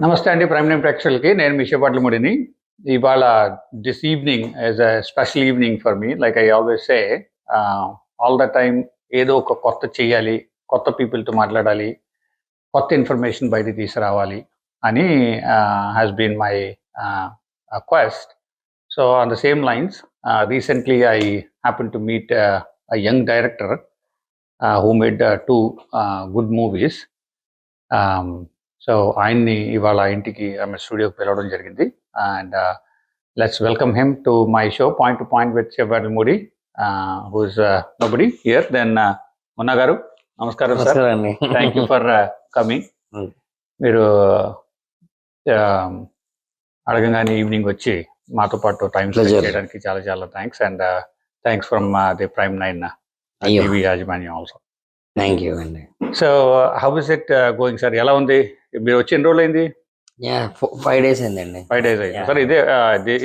నమస్తే అండి. Prime nine ప్రేక్షకులకి నేను మీ శేపాట్లముడిని. ఇవాళ this evening is a special evening for me. Like I always say all the time ఏదో ఒక కొత్త చేయాలి, కొత్త పీపుల్తో మాట్లాడాలి, కొత్త ఇన్ఫర్మేషన్ బయటికి తీసుకురావాలి అని has been my quest. So on the same lines, recently I happen to meet a young director who made two good movies. సో ఆయన్ని ఇవాళ ఇంటికి ఆమె స్టూడియోకి పిలవడం జరిగింది. And let's welcome him to my show point to point with శేపాట్లముడి, who's nobody here then Munna గారు. నమస్కారం sir, thank you for coming. మీరు అడగంగానే ఈవినింగ్ వచ్చి మాతో పాటు టైం స్పెండ్ చేయడానికి చాలా చాలా thanks. And thanks from the prime nine TV యాజమాన్యం ఆల్సో. థ్యాంక్ యూ అండి. So how is it going sir? ఎలా ఉంది? మీరు వచ్చి ఎన్ని రోజులు అయింది? 5 days అయిందండి. 5 days అయింది సార్.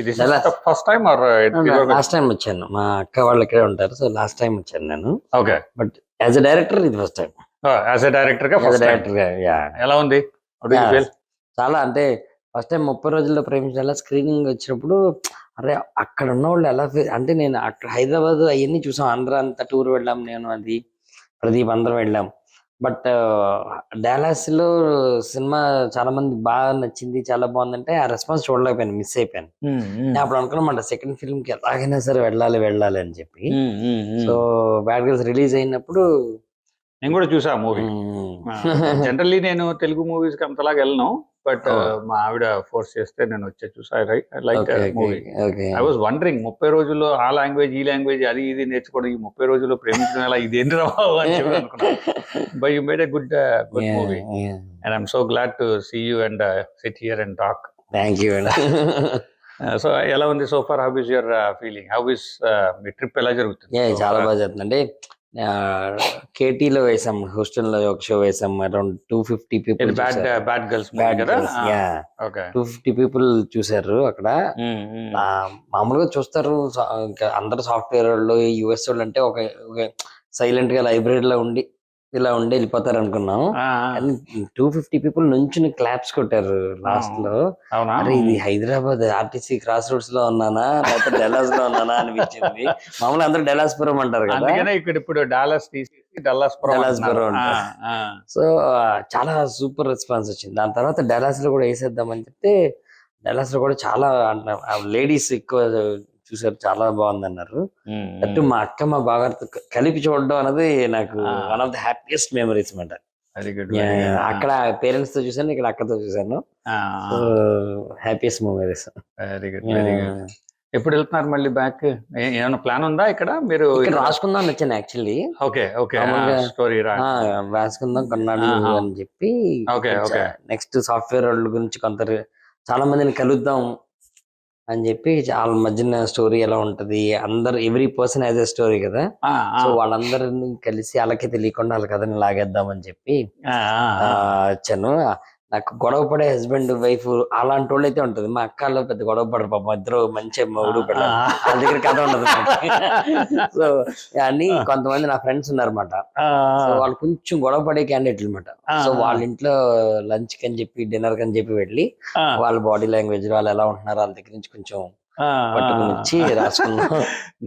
ఇది first time or last time వచ్చాను. మా అక్క వాళ్ళు ఇక్కడే ఉంటారు, సో లాస్ట్ టైం వచ్చాను నేను. Okay, but as a director ఇది first time. As a director గా ఫస్ట్ డైరెక్టర్ గా ఎలా ఉంది? చాలా అంటే ఫస్ట్ టైం 30 రోజుల్లో ప్రేమించాల స్క్రీనింగ్ వచ్చినప్పుడు, అరే అక్కడ ఉన్న వాళ్ళు ఎలా అంటే నేను అక్కడ హైదరాబాద్ అవన్నీ చూసాం, ఆంధ్ర అంతా టూర్ వెళ్ళాం, నేను అది ప్రదీప్ అందరం వెళ్ళాం. బట్ డాలస్ లో సినిమా చాలా మంది బాగా నచ్చింది, చాలా బాగుందంటే ఆ రెస్పాన్స్ చూడలేకపోయాను, మిస్ అయిపోయాను. నేను అప్పుడు అనుకున్నామంట సెకండ్ ఫిల్మ్ కి ఎలాగైనా సరే వెళ్ళాలి అని చెప్పి. సో బ్యాడ్ గర్ల్స్ రిలీజ్ అయినప్పుడు నేను కూడా చూసా మూవీ. జనరల్లీ నేను తెలుగు మూవీస్ కి అంతలాగా వెళ్ళను, బట్ మా ఆవిడ ఫోర్స్ చేస్తే నేను వచ్చే చూసా. Like movie I was wondering, 30 రోజుల్లో ఆ లాంగ్వేజ్ ఈ లాంగ్వేజ్ అది ఇది నేర్చుకోవడం, ఈ 30 రోజుల్లో ప్రేమించడం ఎలా, ఇది ఏంటి రావు అని చెప్పి అనుకున్నాను. But you made a good movie and I'm so glad to see you and sit here and talk. Thank you అండి. సో ఎలా ఉంది so far? How is your feeling? How is మీ ట్రిప్ ఎలా జరుగుతుంది? చాలా బాగా జరుగుతుంది. అంటే కేటీలో వేసాం, హూస్టన్ లో ఒక షో వేసాం, around 250 people. Bad girls 250 people చూసారు అక్కడ. మామూలుగా చూస్తారు అందరు సాఫ్ట్వేర్ వాళ్ళు, యుఎస్ వాళ్ళు అంటే ఒక సైలెంట్ గా లైబ్రరీలో ఉండి ఇలా ఉండి వెళ్ళిపోతారు అనుకున్నాం. 250 పీపుల్ నుంచి క్లాప్స్ కొట్టారు లాస్ట్ లో. అరే ఇది హైదరాబాద్ ఆర్టీసీ క్రాస్ రోడ్స్ లో ఉన్నానా లేకపోతే డల్లాస్ లో ఉన్నానా అనిపించింది. మామూలుగా అందరూ డల్లాస్పురం అంటారు కదా, ఇక్కడ ఇప్పుడు డాలస్ తీసి డల్లాస్పురం. సో చాలా సూపర్ రెస్పాన్స్ వచ్చింది. దాని తర్వాత డల్లాస్ లో కూడా వేసేద్దామని చెప్తే డల్లాస్ లో కూడా చాలా లేడీస్ ఎక్కువ చూసారు, చాలా బాగుంది అన్నారు. అటు మా అక్క మా బాగా కలిపి చూడడం అనేది నాకు one of the happiest memories అన్నమాట. అక్కడ పేరెంట్స్ తో చూసాను, ఇక్కడ అక్కతో చూసాను. Happiest memories. Very good, very good. ఎప్పుడు వెళ్తున్నారు మళ్ళీ బ్యాక్? ఏమైనా ప్లాన్ ఉందా? ఇక్కడ మీరు ఇక్కడ రాసుకుందాం వచ్చాను యాక్చువల్లీ. ఓకే ఓకే, స్టోరీ రాసుకుందాం కొన్నాళ్ళు అని చెప్పి. నెక్స్ట్ సాఫ్ట్వేర్ వాళ్ళ గురించి కొంత చాలా మందిని కలుద్దాం అని చెప్పి, వాళ్ళ మధ్యన స్టోరీ ఎలా ఉంటది, అందరు every person as a story కదా, సో వాళ్ళందరినీ కలిసి వాళ్ళకి తెలియకుండా వాళ్ళ కథని లాగేద్దామని చెప్పి వచ్చాను. నాకు గొడవ పడే హస్బెండ్ వైఫ్ అలాంటి వాళ్ళు అయితే ఉంటది. మా అక్కలో పెద్ద గొడవ పడరు పాపం, ఇద్దరు మంచి మౌడు పడ వాళ్ళ దగ్గర కథ ఉండదు. సో అని కొంతమంది నా ఫ్రెండ్స్ ఉన్నారన్నమాట. సో వాళ్ళు కొంచెం గొడవ పడే క్యాండిడేట్లు అనమాట. సో వాళ్ళ ఇంట్లో లంచ్ కని చెప్పి డిన్నర్ కని చెప్పి వెళ్ళి వాళ్ళ బాడీ లాంగ్వేజ్ వాళ్ళు ఎలా ఉంటున్నారు వాళ్ళ దగ్గర నుంచి కొంచెం పట్టుకుని వచ్చి రాసుకున్నాం.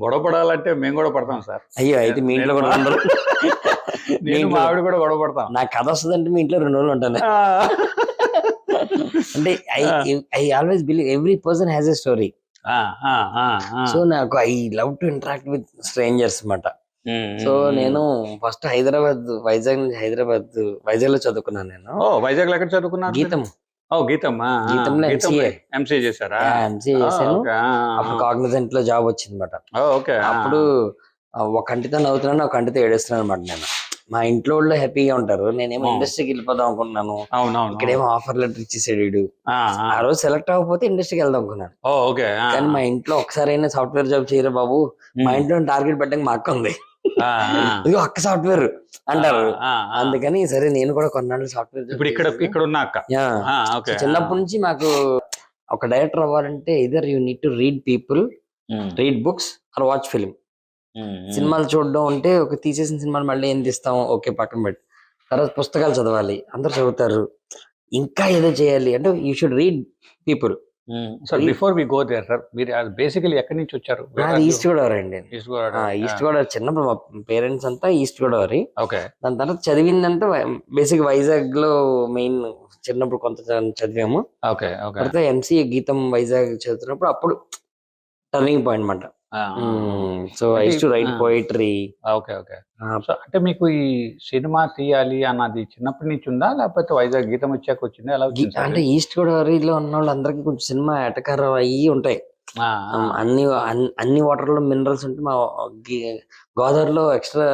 గొడవ పడాలంటే మేము కూడా పడతాం సార్. అయ్యో అయితే మీ ఇంట్లో కూడా ఉండరు, మా ఆవిడ కూడా గొడవ పడతాం. నాకు కథ వస్తుంది అంటే మీ ఇంట్లో 2 రోజులు ఉంటాను. అంటే I always believe every person has a story. So నాకు I love to interact with strangers అన్నమాట. సో నేను ఫస్ట్ వైజాగ్ లో చదువుకున్నాను. నేను వైజాగ్ లో ఎక్కడ చదువుకున్నాను? గీతంలో ఎంసీఏ చేశారా? ఎంసీఏ చేశాను. అప్పుడు కాగ్నిజెంట్ లో జాబ్ వచ్చింది అనమాట. అప్పుడు ఒక కంటితో నవ్వుతున్నాను, ఒక కంటితో ఏడుస్తున్నాను అనమాట. నేను మా ఇంట్లో వాళ్ళు హ్యాపీగా ఉంటారు, నేనేమో ఇండస్ట్రీకి వెళ్ళిపోదాం అనుకున్నాను. ఇక్కడేమో ఆఫర్ లెటర్ ఇచ్చేసాడు వీడు. ఆ రోజు సెలెక్ట్ అవ్వకపోతే ఇండస్ట్రీకి వెళ్దాం అనుకున్నాను. కానీ మా ఇంట్లో ఒకసారైనా సాఫ్ట్వేర్ జాబ్ చేయరా బాబు, మా ఇంట్లో టార్గెట్ పెట్టడానికి మా అక్క ఉంది, ఇదిగో అక్క సాఫ్ట్వేర్ అంటారు. అందుకని సరే నేను కూడా కొన్నాళ్ళు సాఫ్ట్వేర్ ఇక్కడ ఉన్న అక్క. చిన్నప్పటి నుంచి మాకు ఒక డైరెక్టర్ అవ్వాలంటే either you need to read people, read books or watch film. సినిమాలు చూడడం అంటే ఒక తీసేసిన సినిమాలు మళ్ళీ ఏం తీస్తాం ఓకే పక్కన పెట్టి, తర్వాత పుస్తకాలు చదవాలి, అందరు చదువుతారు. ఇంకా ఏదో చేయాలి అంటే you should read people. Sir before we go there sir, మీరు బేసికలీ ఎక్కడి నుంచి వచ్చారు? నాది ఈస్ట్ గోదావరి అండి. ఈస్ట్ గోదావరి. ఈస్ట్ గోదావరి చిన్నప్పుడు మా పేరెంట్స్ అంతా ఈస్ట్ గోదావరి. ఓకే. దాని తర్వాత చదివిందంతా బేసిక్ వైజాగ్ లో మెయిన్ చిన్నప్పుడు కొంత చదివాము. Okay okay. తర్వాత ఎంసీఏ గీతం వైజాగ్ చదువుతున్నప్పుడు అప్పుడు టర్నింగ్ పాయింట్ అనమాట. So I use to right poetry. Okay okay. So అంటే మీకు ఈ సినిమా తీయాలి అన్నది చిన్నప్పటి నుంచి ఉందా, లేకపోతే వైజాగ్ గీతం వచ్చాక వచ్చిందా? ఎలా వచ్చింది సార్? అంటే ఈస్ట్ గోదావరిలో ఉన్న వాళ్ళందరికీ కొంచెం సినిమా ఎటకారం అయ్యి ఉంటాయి. అన్ని వాటర్ లో మినరల్స్ ఉంటాయి. మా గోదావరిలో ఎక్స్ట్రా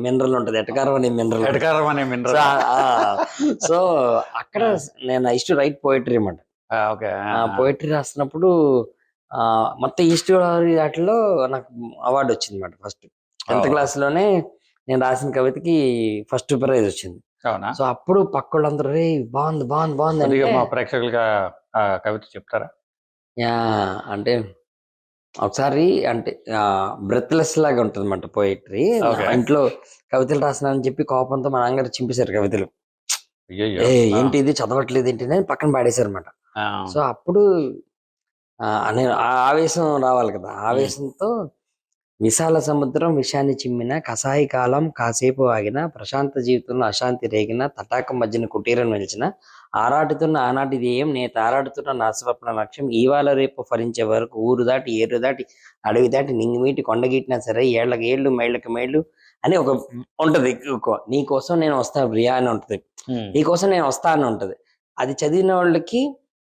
మినరల్ ఉంటది, ఎటకారం అనే మినరల్. ఎటకారం అనే మినరల్. సో అక్కడ నేను I use to right poetry అన్నమాట. ఓకే. పోయిటరీ రాస్తున్నప్పుడు మొత్తం ఈస్ట్ గోదావరి వాటిలో నాకు అవార్డు వచ్చింది అనమాట. ఫస్ట్ 10th క్లాస్ లోనే నేను రాసిన కవితకి ఫస్ట్ ప్రైజ్ వచ్చింది. అవునా? సో అప్పుడు పక్క వాళ్ళందరూ రే బాగుంది బాగుంది బాగుంది అంటే మా ప్రేక్షకులుగా కవిత చెప్తారా? యా అంటే ఒకసారి అంటే బ్రెత్లెస్ లాగా ఉంటుంది అనమాట పోయిటరీ. ఇంట్లో కవితలు రాసినానని చెప్పి కోపంతో మా నాన్నగారు చింపేశారు కవితలు. ఏంటి ఇది చదవట్లేదు ఏంటి అని పక్కన పాడేశారు అనమాట. సో అప్పుడు నేను ఆవేశం రావాలి కదా, ఆవేశంతో విశాల సముద్రం విషాన్ని చిమ్మిన కసాయి కాలం కాసేపు ఆగిన ప్రశాంత జీవితంలో అశాంతి రేగిన తటాకం మధ్యన కుటీరం నిలిచిన ఆరాటుతున్న ఆనాటి ధ్యేయం నే తారాడుతున్న నా స్వప్న లక్ష్యం ఇవాళ రేపు ఫలించే వరకు ఊరు దాటి ఏరు దాటి అడవి దాటి నింగిమీటి కొండగీటినా సరే ఏళ్లకు ఏళ్ళు మైళ్ళకి మైళ్ళు అని ఒక ఉంటది. నీ కోసం నేను వస్తా ప్రియా అని ఉంటది, నీ కోసం నేను వస్తా అని ఉంటది. అది చదివిన వాళ్ళకి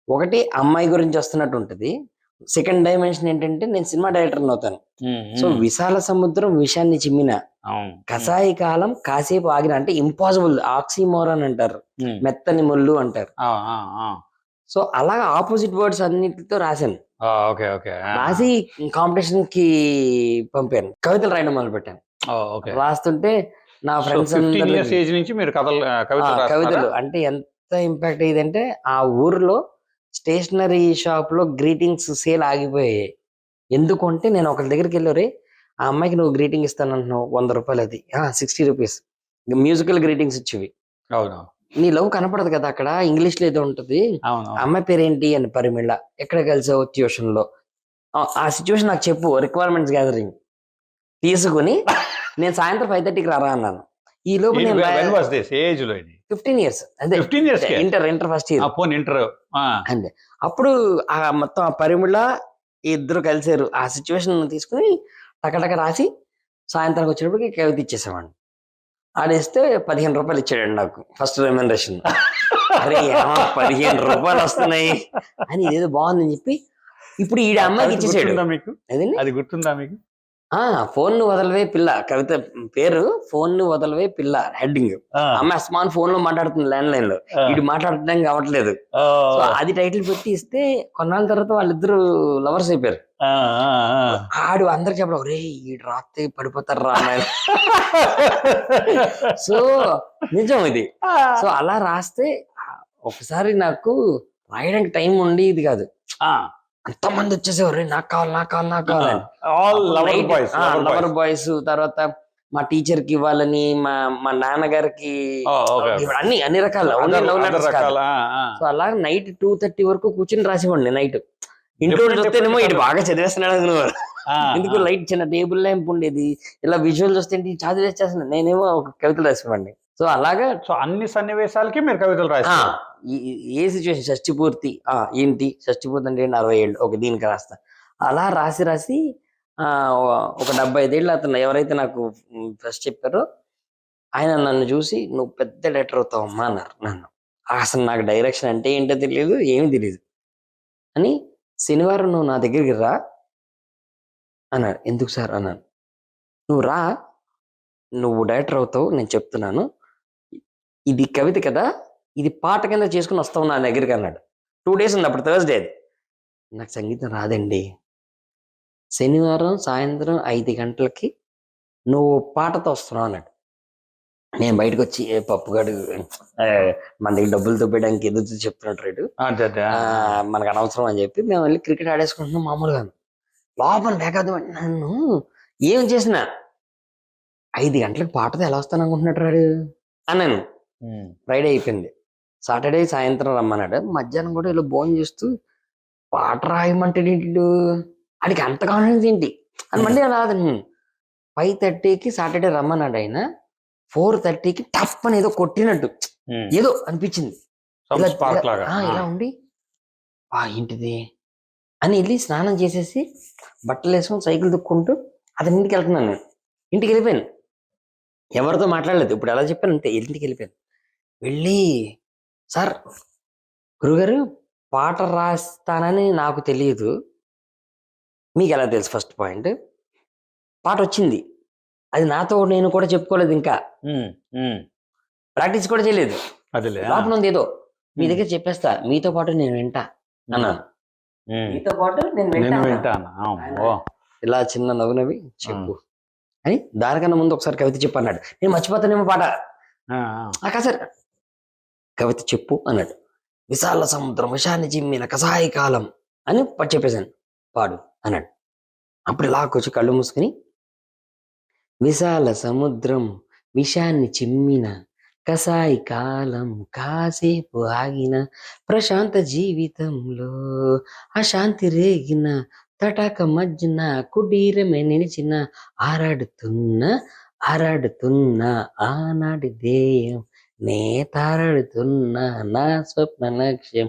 ఒకటి అమ్మాయి గురించి వస్తున్నట్టు ఉంటది. సెకండ్ డైమెన్షన్ ఏంటంటే నేను సినిమా డైరెక్టర్ అవుతాను. సో విశాల సముద్రం విషాన్ని చిమ్మిన కసాయి కాలం కాసేపు ఆగిన అంటే ఇంపాసిబుల్, ఆక్సిమోరన్ అంటారు, మెత్తని ముళ్ళు అంటారు. సో అలాగా ఆపోజిట్ వర్డ్స్ అన్నిటితో రాశాను. రాసి కాంపిటీషన్ కి పంపాను, కవితలు రాయడం మొదలు పెట్టాను. రాస్తుంటే నా ఫ్రెండ్స్ కవితలు అంటే ఎంత ఇంపాక్ట్ అయ్యిందంటే ఆ ఊర్లో స్టేషనరీ షాప్ లో గ్రీటింగ్స్ సేల్ ఆగిపోయాయి. ఎందుకంటే నేను ఒకరి దగ్గరికి వెళ్ళారే, ఆ అమ్మాయికి నువ్వు గ్రీటింగ్ ఇస్తానంటున్నావు 100 రూపాయలు, అది 60 రూపీస్ మ్యూజికల్ గ్రీటింగ్స్ ఇచ్చేవి. నీ లవ్ కనపడదు కదా అక్కడ, ఇంగ్లీష్ లో ఏదో ఉంటది. అమ్మాయి పేరేంటి అని, పరిమిళ, ఎక్కడ కలిసావు, ట్యూషన్ లో. ఆ సిచ్యువేషన్ నాకు చెప్పు, రిక్వైర్మెంట్స్ గ్యాదరింగ్ తీసుకుని నేను సాయంత్రం 5:30కి రారా అన్నాను. ఈ లోపు నేను 15 years అదే ఇంటర్ ఫస్ట్ ఇయర్ అంతే. అప్పుడు ఆ మొత్తం ఆ పరిమిళ ఇద్దరు కలిసారు. ఆ సిచ్యువేషన్ తీసుకుని టకటక రాసి సాయంత్రానికి వచ్చేటప్పటికి కవిత ఇచ్చేసామండి. ఆడేస్తే 15 రూపాయలు ఇచ్చాడండి నాకు ఫస్ట్ రెమ్యునరేషన్. అరే 15 రూపాయలు వస్తున్నాయి అని ఏదో బాగుందని చెప్పి ఇప్పుడు ఈ అమ్మాయికి ఇచ్చేసాడు. అది గుర్తుందా మీకు? ఫోన్ ను వదలవే పిల్ల, కవిత పేరు ఫోన్ ను వదలవే పిల్ల హెడ్డింగ్. అమ్మాయి స్మార్ట్ ఫోన్ లో మాట్లాడుతుంది, ల్యాండ్ లైన్ లో, ఇది మాట్లాడటం కావట్లేదు. సో అది టైటిల్ పెట్టి ఇస్తే కొన్నాళ్ళ తర్వాత వాళ్ళిద్దరు లవర్స్ అయిపోయారు. ఆడు అందరికి చెప్పడం, రే ఈ రాత్రి పడిపోతారు రా అమ్మాయి. సో నిజం ఇది. సో అలా రాస్తే ఒకసారి నాకు రాయడానికి టైం ఉండి ఇది కాదు, అంతమంది వచ్చేసేవారు నాకు కావాలి నాకు కావాలి నాకు కావాలని. లవర్ బాయ్స్, తర్వాత మా టీచర్ కి ఇవ్వాలని, మా నాన్నగారికి, అన్ని రకాల. సో అలా నైట్ 2:30 వరకు కూర్చుని రాసేవాడిని. నైట్ ఇంట్లో చూస్తేనేమో ఇటు బాగా చదివేస్తున్నాడు అనుకునేవారు. ఎందుకు లైట్ చిన్న టేబుల్ ల్యాంప్ ఉండేది, ఇలా విజువల్ చూస్తే చదివేసేస్తున్నా, నేనేమో ఒక కవితలు రాసేవాడిని. సో అలాగా అన్ని సన్నివేశాలకి మీరు కవితలు రాసా? ఏ సిచ్యువేషన్, షష్టి పూర్తి ఏంటి, షష్టి పూర్తి అంటే 60 ఏళ్ళు, ఓకే దీనికి రాస్తా. అలా రాసి రాసి ఒక 75 ఏళ్ళు అతను ఎవరైతే నాకు ఫస్ట్ చెప్పారో ఆయన నన్ను చూసి నువ్వు పెద్ద డైరెక్టర్ అవుతావమ్మా అన్నారు నన్ను. అసలు నాకు డైరెక్షన్ అంటే ఏంటో తెలియదు, ఏమీ తెలియదు అని. శనివారం నువ్వు నా దగ్గరికి రా అన్నాడు. ఎందుకు సార్ అన్నాను. నువ్వు రా, నువ్వు డైరెక్టర్ అవుతావు, నేను చెప్తున్నాను, ఇది కవిత కదా, ఇది పాట కింద చేసుకుని వస్తావు నా దగ్గరికి అన్నాడు. 2 days ఉంది అప్పుడు, థర్స్డే. అది నాకు సంగీతం రాదండి. శనివారం సాయంత్రం 5 గంటలకి నువ్వు పాటతో వస్తున్నావు అన్నాడు. నేను బయటకు వచ్చి పప్పుగాడు మన దగ్గర డబ్బులు తోపేయడానికి ఎదురు చెప్తున్నట్టు రేటు, మనకు అనవసరం అని చెప్పి మేము వెళ్ళి క్రికెట్ ఆడేసుకుంటున్నాం మామూలుగా. లోపల వేగదు నన్ను ఏం చేసిన 5 గంటలకు పాటతో ఎలా వస్తాను అనుకుంటున్నట్టు రాడు అన్నాను. ఫ్రైడే అయిపోయింది. సాటర్డే సాయంత్రం రమ్మన్నాడు. మధ్యాహ్నం కూడా ఇలా భోజనం చేస్తూ పాట రాయమంటే వీళ్ళు ఆడికి అంత కాన్ఫిడెన్స్ ఏంటి అని మళ్ళీ అలా 5:30కి సాటర్డే రమ్మన్నాడు ఆయన. 4:30కి టఫ్ అని ఏదో కొట్టినట్టు ఏదో అనిపించింది. ఇలా ఉండి ఏంటిది అని వెళ్ళి స్నానం చేసేసి బట్టలు వేసుకొని సైకిల్ దుక్కుంటూ అతని ఇంటికి వెళ్తున్నాను. నేను ఇంటికి వెళ్ళిపోయాను, ఎవరితో మాట్లాడలేదు. ఇప్పుడు ఎలా చెప్పాను అంతే, ఇంటికి వెళ్ళిపోయాను. వెళ్ళి సార్ గురుగారు పాట రాస్తానని నాకు తెలియదు, మీకు ఎలా తెలుసు? ఫస్ట్ పాయింట్, పాట వచ్చింది, అది నాతో నేను కూడా చెప్పుకోలేదు, ఇంకా ప్రాక్టీస్ కూడా చేయలేదు, లోపల ఉంది ఏదో. మీ దగ్గర చెప్పేస్తా, మీతో పాటు నేను వింటా అన్నాను. మీతో పాటు నేను వింటాను. ఇలా చిన్న నవ్వునవి చెప్పు అని, దానికన్నా ముందు ఒకసారి కవిత చెప్పు అన్నాడు. నేను మర్చిపోతానేమో పాట. సార్ కవిత చెప్పు అన్నాడు. విశాల సముద్రం విషాన్ని చిమ్మిన కసాయి కాలం అని చెప్పేశాను. పాడు అన్నాడు. అప్పుడు ఇలా వచ్చి కళ్ళు మూసుకుని, విశాల సముద్రం విషాన్ని చిమ్మిన కసాయి కాలం కాసేపు ఆగిన ప్రశాంత జీవితంలో అశాంతి రేగిన తటాక మధ్యన కుటీరమే నిలిచిన ఆరాడుతున్న ఆనాటి ధ్యేయం నే తారాడుతున్నా నా స్వప్న లక్ష్యం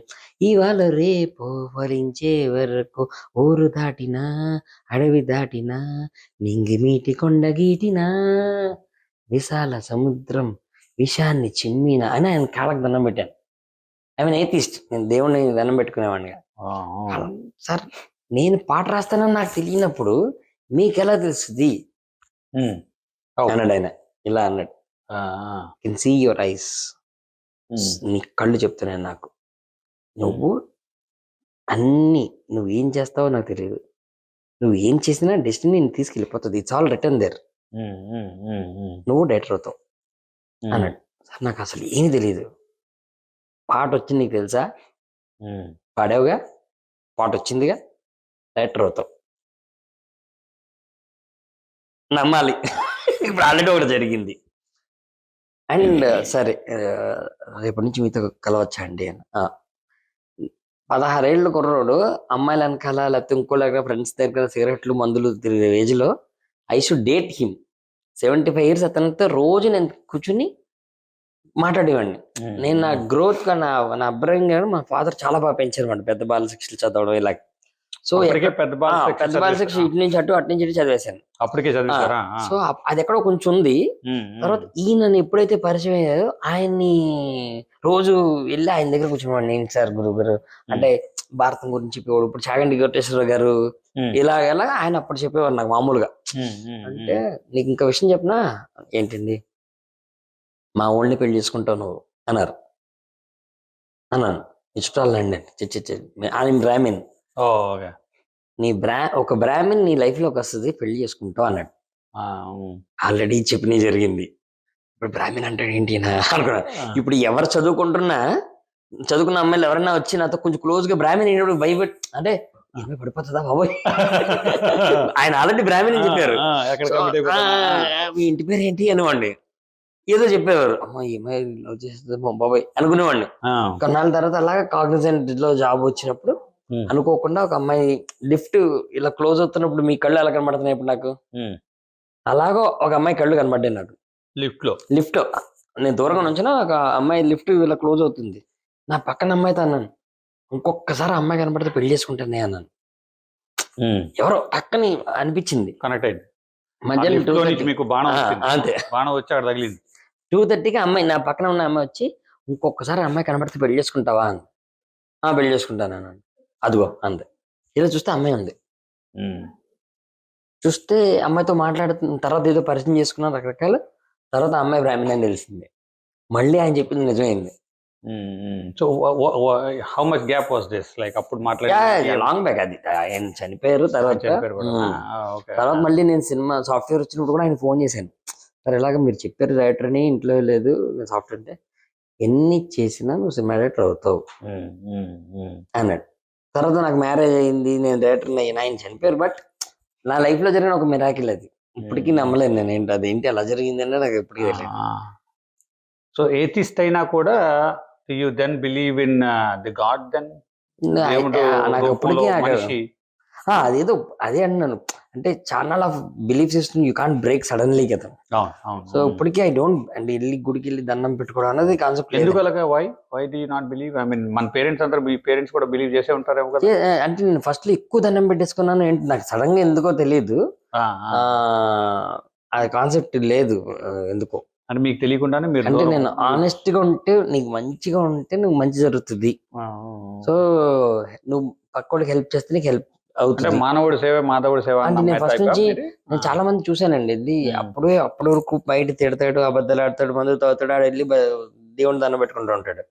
ఇవాళ రేపో ఫలించే వరకు ఊరు దాటినా అడవి దాటినా నింగి మీటి కొండ గీటినా విశాల సముద్రం విషాన్ని చిమ్మిన అని ఆయన కాళ్ళకు దండం పెట్టాను. ఐ మీన్ ఏథిస్ట్, నేను దేవుడిని దండం పెట్టుకునేవాడిని. సార్ నేను పాట రాస్తానని నాకు తెలియనప్పుడు మీకెలా తెలుస్తుంది అన్నాడు ఆయన. ఇలా అన్నాడు, కెన్ సీ యువర్ ఐస్, నీ కళ్ళు చెప్తున్నాను నాకు, నువ్వు నువ్వేం చేస్తావో నాకు తెలియదు, నువ్వు ఏం చేసినా డెస్టినీ నేను తీసుకెళ్ళిపోతుంది, ఇట్స్ ఆల్ రిటర్న్ దేర్, నువ్వు డైరెక్టర్ అవుతావు అన్నాడు. సార్ నాకు అసలు ఏమీ తెలియదు, పాట వచ్చింది నీకు తెలుసా, పాడావుగా, పాట వచ్చిందిగా, డైరెక్టర్ అవుతావు, నమ్మాలి. ఇప్పుడు ఆల్రెడీ ఒకటి జరిగింది. అండ్ సరే రేపటి నుంచి మీతో కలవచ్చా అండి అని. 16 ఏళ్ళ కుర్రోడు అమ్మాయిల వెనకాల లేకపోతే ఇంకో దగ్గర ఫ్రెండ్స్ దగ్గర సిగరెట్లు మందులు తిరిగే ఏజ్ లో I should date him. 75 years అతనితో రోజు నేను కూర్చుని మాట్లాడేవాడిని. నేను నా గ్రోత్ గా నా అబ్రయింగ్ మా ఫాదర్ చాలా బాగా పెంచారు, పెద్ద బాల శిక్షలు చదవడం ఇలా. సో పెద్ద బాల శిక్ష ఇటు నుంచి అటు నుంచి చదివేశాను అప్పటికే. సో అది ఎక్కడో కొంచెం ఉంది. తర్వాత ఈయన ఎప్పుడైతే పరిచయం అయ్యారో ఆయన్ని రోజు వెళ్ళి ఆయన దగ్గర కూర్చునేవాడిని. నేను సార్ గురువు అంటే భారతం గురించి చెప్పేవాడు. ఇప్పుడు చాగంటి కోటేశ్వర గారు ఇలాగలా ఆయన అప్పుడు చెప్పేవారు నాకు మామూలుగా. అంటే నీకు ఇంకా విషయం చెప్పినా ఏంటండి, మా ఊళ్ళని పెళ్లి చేసుకుంటావు నువ్వు అన్నాను. ఇష్టాలండి ఆయన బ్రాహ్మిన్, ఒక బ్రాహ్మిన్ నీ లైఫ్ లోకి వస్తుంది, పెళ్లి చేసుకుంటావు అన్నాడు. ఆల్రెడీ చెప్పిన జరిగింది. ఇప్పుడు బ్రాహ్మిన్ అంటే ఏంటి అనుకున్నా. ఇప్పుడు ఎవరు చదువుకున్న అమ్మాయిలు ఎవరైనా వచ్చి నాతో కొంచెం క్లోజ్ గా బ్రాహ్మిన్ భయపెట్ అంటే ఏమీ పడిపోతుందా బాబోయ్, ఆయన ఆల్రెడీ బ్రాహ్మిన్ అని చెప్పారు. మీ ఇంటి పేరు ఏంటి అనేవాడిని, ఏదో చెప్పేవారు. అమ్మా ఏమై లవ్ చేస్తుంది బాబాయ్ అనుకునేవాడిని. కొన్నాళ్ళ తర్వాత అలాగా కాగ్నిజెంట్ లో జాబ్ వచ్చినప్పుడు అనుకోకుండా ఒక అమ్మాయి లిఫ్ట్ ఇలా క్లోజ్ అవుతున్నప్పుడు మీ కళ్ళు ఎలా కనబడుతున్నాయి ఇప్పుడు నాకు, అలాగో ఒక అమ్మాయి కళ్ళు కనబడ్డాయి నాకు లిఫ్ట్ లో. నేను దూరంగా నుంచినా ఒక అమ్మాయి లిఫ్ట్ ఇలా క్లోజ్ అవుతుంది, నా పక్కన అమ్మాయితో అన్నాను, ఇంకొకసారి అమ్మాయి కనబడితే పెళ్లి చేసుకుంటానే అన్నాను. ఎవరో పక్కని అనిపించింది, కనెక్ట్ అయింది. అంతే 2:30కి అమ్మాయి నా పక్కన ఉన్న అమ్మాయి వచ్చి, ఇంకొకసారి అమ్మాయి కనబడితే పెళ్లి చేసుకుంటావా అని. పెళ్లి చేసుకుంటాను అన్నాను. అదిగో అంతే. ఇలా చూస్తే అమ్మాయి ఉంది. చూస్తే అమ్మాయితో మాట్లాడుతున్న తర్వాత ఏదో పరిచయం చేసుకున్నాను రకరకాల. తర్వాత అమ్మాయి బ్రాహ్మణ్ అని తెలిసింది. మళ్ళీ ఆయన చెప్పింది నిజమైంది. So how much gap was this, like అప్పుడు లాంగ్ బ్యాక్. అది ఆయన చనిపోయారు తర్వాత మళ్ళీ నేను సినిమా సాఫ్ట్వేర్ వచ్చినప్పుడు కూడా ఆయన ఫోన్ చేశాను. సరే ఇలాగ మీరు చెప్పారు రైటర్ అని, ఇంట్లో లేదు నేను సాఫ్ట్వేర్ అంటే, ఎన్ని చేసినా నువ్వు సినిమా డైరెక్టర్ అవుతావు అన్నాడు. తర్వాత నాకు మ్యారేజ్ అయింది, నేను డైరెక్టర్ అయ్యాను, ఆయన చనిపోయారు. బట్ నా లైఫ్ లో జరిగిన ఒక మిరాకిల్ అది, ఇప్పటికీ నమ్మలేను నేను. ఏంటి అదేంటి అలా జరిగిందంటే నాకు ఎప్పటికీ తెలియదు. సో ఏథిస్ట్ అయినా కూడా Do you then believe in the God then? దేవుడు నాకు రూపంలో అప్పటికీ మనిషి. అదేదో అదే అన్నాను, అంటే చాలా belief system you can't break suddenly కదా. అవును, అవును. సో ఇప్పటికీ ఐ డోంట్ అంటే వెళ్ళి గుడికి వెళ్ళి దండం పెట్టుకోవడం అనేది కాన్సెప్ట్ లేదు. ఎందుకు అలాగా? Why do you not believe? I mean మన పేరెంట్స్ అందరూ, మీ పేరెంట్స్ కూడా బిలీవ్ చేసే ఉంటారేమో కదా. అంటే నేను ఫస్ట్ లో ఎక్కువ దండం పెట్టేసుకున్నాను, ఏంటి నాకు సడన్ గా ఎందుకో తెలియదు, ఆ కాన్సెప్ట్ లేదు ఎందుకో. అని మీకు తెలియకుండానే మీరు అంటే నేను ఆనెస్ట్ గా ఉంటే, నీకు మంచిగా ఉంటే నువ్వు మంచి జరుగుతుంది. సో నువ్వు పక్కోడికి హెల్ప్ చేస్తే నీకు హెల్ప్ అవుతుంది. మానవుడి సేవ మాధవుడి సేవ అంటే నేను ఫస్ట్ నుంచి నేను చాలా మంది చూసానండి. ఇది అప్పటి వరకు బయట తిడతాడు, అబద్ధాలు ఆడతాడు, మందు తాగుతాడు, ఆడ వెళ్ళి దేవుని దండం పెట్టుకుంటూ ఉంటాడు.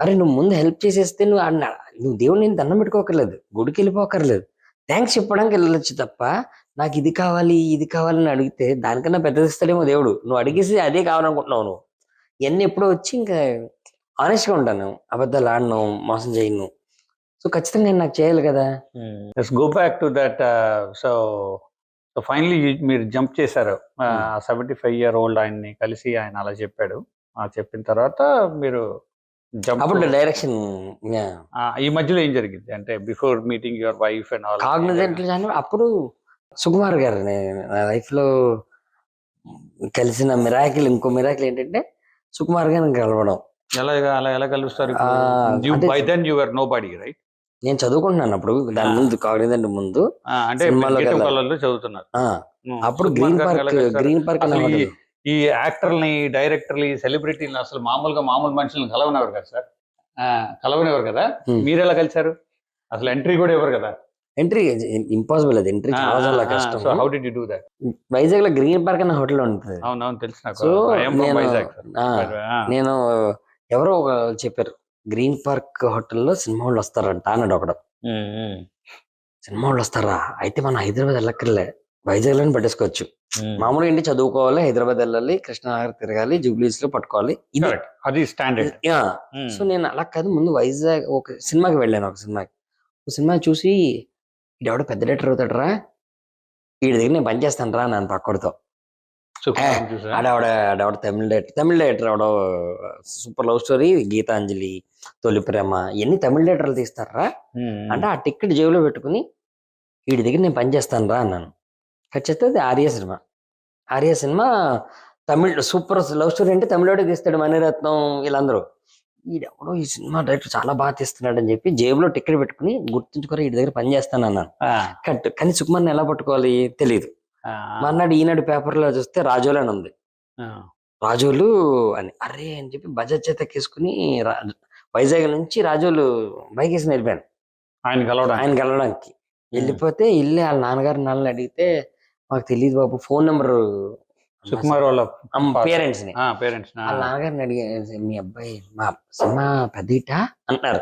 అరే నువ్వు ముందు హెల్ప్ చేసేస్తే నువ్వు దేవుడిని దండం పెట్టుకోకర్లేదు, గుడికి వెళ్ళిపోకర్లేదు, థ్యాంక్స్ చెప్పడానికి వెళ్ళొచ్చు తప్ప నాకు ఇది కావాలి ఇది కావాలని అడిగితే దానికన్నా పెద్దది ఇస్తాడేమో దేవుడు. నువ్వు అడిగేసి అదే కావాలనుకుంటున్నావు నువ్వు. ఇవన్నీ ఎప్పుడో వచ్చి ఇంకా ఆనెస్ట్ గా ఉంటాను, అబద్ధాలు ఆడను, మోసం చేయను. సో ఖచ్చితంగా నేను నాకు చేయాలి కదా. Go back to that. So finally మీరు జంప్ చేశారు. 75-year-old ఆయన్ని కలిసి ఆయన అలా చెప్పాడు. చెప్పిన తర్వాత మీరు అప్పుడు డైరెక్షన్. ఈ మధ్యలో ఏం జరిగింది అంటే before meeting your wife and all? Cognizant అప్పుడు సుకుమార్ గారు నా లైఫ్ లో కలిసిన మిరాకిల్, ఇంకో మిరాకిల్ ఏంటంటే సుకుమార్ గారిని కలవడం. ఎలా కలుస్తారు? By then you were nobody, right? నేను చదువుకుంటున్నాను అప్పుడు, దాని ముందు కాగ్నిజెంట్ ముందు అంటే చదువుతున్నారు. అప్పుడు గ్రీన్ పార్క్ ఈ యాక్టర్ని, డైరెక్టర్ని, సెలబ్రిటీని అసలు మామూలు మనుషులను కలవనివ్వరు కదా సార్, కలవనివ్వరు కదా. మీరు ఎలా కలిసారు? అసలు ఎంట్రీ కూడా ఇవ్వరు కదా. ఎంట్రీ ఇంపాసిబుల్, అది ఎంట్రీ చాలా కష్టం. So how did you do that? Vizag లో గ్రీన్ పార్క్ అనే హోటల్ ఉంటుంది. అవునవును, తెలుసు నాకు. సో నేను ఎవరో చెప్పారు, గ్రీన్ పార్క్ హోటల్లో సినిమా వాళ్ళు వస్తారంట అన్నాడు ఒకడు. సినిమా వాళ్ళు వస్తారా, అయితే మనం హైదరాబాద్ వెళ్ళక్కర్లే, వైజాగ్ లోనే పట్టేసుకోవచ్చు. మామూలుగా ఏంటి, చదువుకోవాలి, హైదరాబాద్ వెళ్ళాలి, కృష్ణనగర్ తిరగాలి, జూబ్లీస్ లో పట్టుకోవాలి, అది స్టాండర్డ్. సో నేను అలా కాదు, ముందు వైజాగ్ ఒక సినిమాకి వెళ్ళాను. ఒక సినిమా చూసి ఈడెవడో పెద్ద డైరెక్టర్ అవుతాడరా, వీడి దగ్గర నేను పనిచేస్తాను రా నన్ను పక్కడితో. ఆడవాడ తమిళ డైరెక్టర్ ఆవిడ సూపర్ లవ్ స్టోరీ, గీతాంజలి, తొలి ప్రేమ, ఇవన్నీ తమిళ డైరెక్టర్లు తీస్తారా అంటే ఆ టికెట్ జేబులో పెట్టుకుని వీడి దగ్గర నేను పనిచేస్తాను రా అన్నాను. ఖచ్చితంగా అది Arya cinema Tamil super love story అంటే తమిళోడే తీస్తాడు, మణిరత్నం వీళ్ళందరూ. ఈడెవడో ఈ సినిమా డైరెక్టర్ చాలా బాగా తీస్తున్నాడు అని చెప్పి జేబులో టికెట్ పెట్టుకుని గుర్తుంచుకొని వీడి దగ్గర పని చేస్తాను అన్నాను. కరెక్ట్. కానీ సుకుమార్ని ఎలా పట్టుకోవాలి తెలియదు. మర్నాడు ఈనాడు పేపర్లో చూస్తే రాజోలు అని ఉంది. రాజోలు అని అరే అని చెప్పి బజాజ్ చేత ఎక్కేసుకుని వైజాగ్ నుంచి రాజోలు బైక్ వేసి వెళ్ళిపోయాను ఆయన కలవడానికి. వెళ్ళిపోతే వెళ్ళి వాళ్ళ నాన్నగారు అడిగితే మాకు తెలియదు బాబు, ఫోన్ నెంబర్ సుకుమార్ వాళ్ళ పేరెంట్స్ ని, వాళ్ళ నాన్నగారిని అడిగి, మీ అబ్బాయి మా సినిమా పెద్ద హిట్ అంటున్నారు.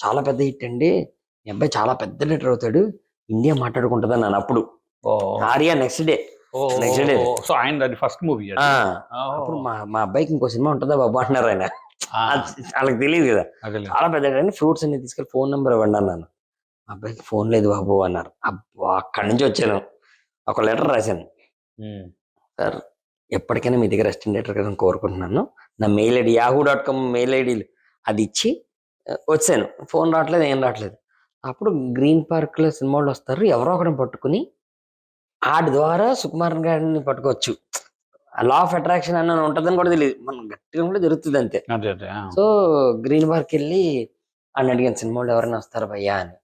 చాలా పెద్ద హిట్ అండి, మీ అబ్బాయి చాలా పెద్ద లీటర్ అవుతాడు, ఇండియా మాట్లాడుకుంటుందా నన్ను. అప్పుడు Arya next day first movie. అప్పుడు మా అబ్బాయికి ఇంకో సినిమా ఉంటుందా బాబు అంటున్నారు ఆయన. వాళ్ళకి తెలియదు కదా, చాలా పెద్ద ఫ్రూట్స్ అన్ని తీసుకెళ్ళి ఫోన్ నెంబర్ ఇవ్వండి అన్నాను. మా అబ్బాయికి ఫోన్ లేదు బాబు అన్నారు. అబ్బా అక్కడి నుంచి వచ్చాను, ఒక లెటర్ రాశాను. సార్ ఎప్పటికైనా మీ దగ్గర అసిస్టెంట్ డైరెక్టర్ కదా కోరుకుంటున్నాను, నా మెయిల్ ఐడి yahoo.com మెయిల్ ఐడీలు అది ఇచ్చి వచ్చాను. ఫోన్ రావట్లేదు, ఏం రావట్లేదు. అప్పుడు గ్రీన్ పార్క్ లో సినిమా వాళ్ళు వస్తారు, ఎవరో ఒకరిని పట్టుకుని ఆడి ద్వారా సుకుమార్ గారిని పట్టుకోవచ్చు. లా ఆఫ్ అట్రాక్షన్ అన్న ఉంటుందని కూడా తెలియదు, మనం గట్టిగా కూడా జరుగుతుంది అంతే. సో గ్రీన్ పార్క్ వెళ్ళి అని అడిగాను, సినిమా వాళ్ళు ఎవరైనా వస్తారు భయ్యా అని.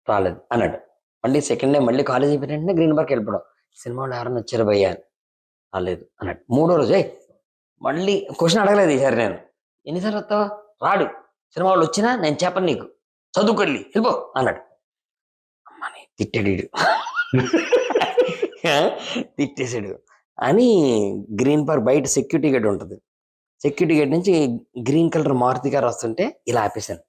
రాలేదు అన్నాడు. మళ్ళీ సెకండ్ డే మళ్ళీ కాలేజ్ అయిపోయిన గ్రీన్ పార్క్ వెళ్ళిపోవడం, సినిమా వాళ్ళు ఎవరైనా వచ్చారు భయ్యా అని. రాలేదు అన్నాడు. మూడో రోజు మళ్ళీ క్వశ్చన్ అడగలేదు ఈసారి నేను, ఎన్నిసార్లు వస్తావా, రాడు, సినిమా వాళ్ళు వచ్చినా నేను చెప్పను నీకు, చదువుకెళ్ళి వెళ్ళిపో అన్నాడు. అమ్మని తిట్టాడు తిట్టేసాడు అని. గ్రీన్ పార్క్ బయట సెక్యూరిటీ గేట్ ఉంటుంది, సెక్యూరిటీ గేట్ నుంచి గ్రీన్ కలర్ మారుతి కార్ వస్తుంటే ఇలా ఆపేశాను,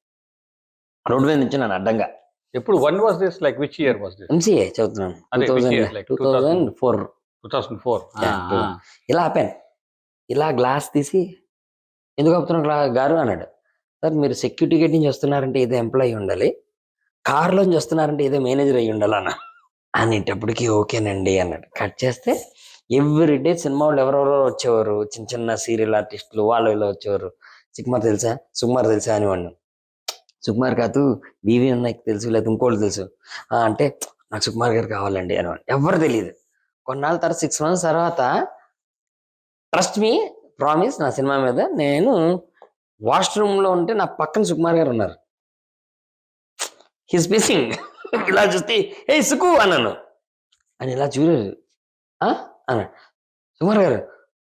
రోడ్డు మీద నుంచి నన్ను అడ్డంగా. ఎప్పుడు when was this, like which year was this? MCA చదువుతున్నాను, 2004. ఇలా ఆపాను, ఇలా గ్లాస్ తీసి ఎందుకు ఆపుతున్నా గారు అన్నాడు. సార్ మీరు సెక్యూరిటీ గేట్ నుంచి వస్తున్నారంటే ఏదో ఎంప్లాయీ ఉండాలి, కార్లోంచి వస్తున్నారంటే ఏదో మేనేజర్ అయ్యి ఉండాలి అన్న అనేటప్పటికి ఓకేనండి అన్నాడు. కట్ చేస్తే ఎవ్రీడే సినిమా వాళ్ళు ఎవరెవరో వచ్చేవారు, చిన్న చిన్న సీరియల్ ఆర్టిస్టులు వాళ్ళు ఇలా వచ్చేవారు. సుకుమార్ తెలుసా, సుకుమార్ తెలుసా అని వాడిని. సుకుమార్ కాదు, వివి నాకు తెలుసు, లేదా ఇంకోటి తెలుసు. అంటే నాకు సుకుమార్ గారు కావాలండి అని. ఎవరు తెలియదు. కొన్నాళ్ళ తర్వాత 6 months తర్వాత, ట్రస్ట్ మీ, ప్రామిస్, నా సినిమా మీద నేను వాష్రూమ్ లో ఉంటే నా పక్కన సుకుమార్ గారు ఉన్నారు. He's missing. ఇలా చూస్తే ఏ సుకు అన్నాను. అని ఇలా చూడరు అన్నాడు. సుకుమార్ గారు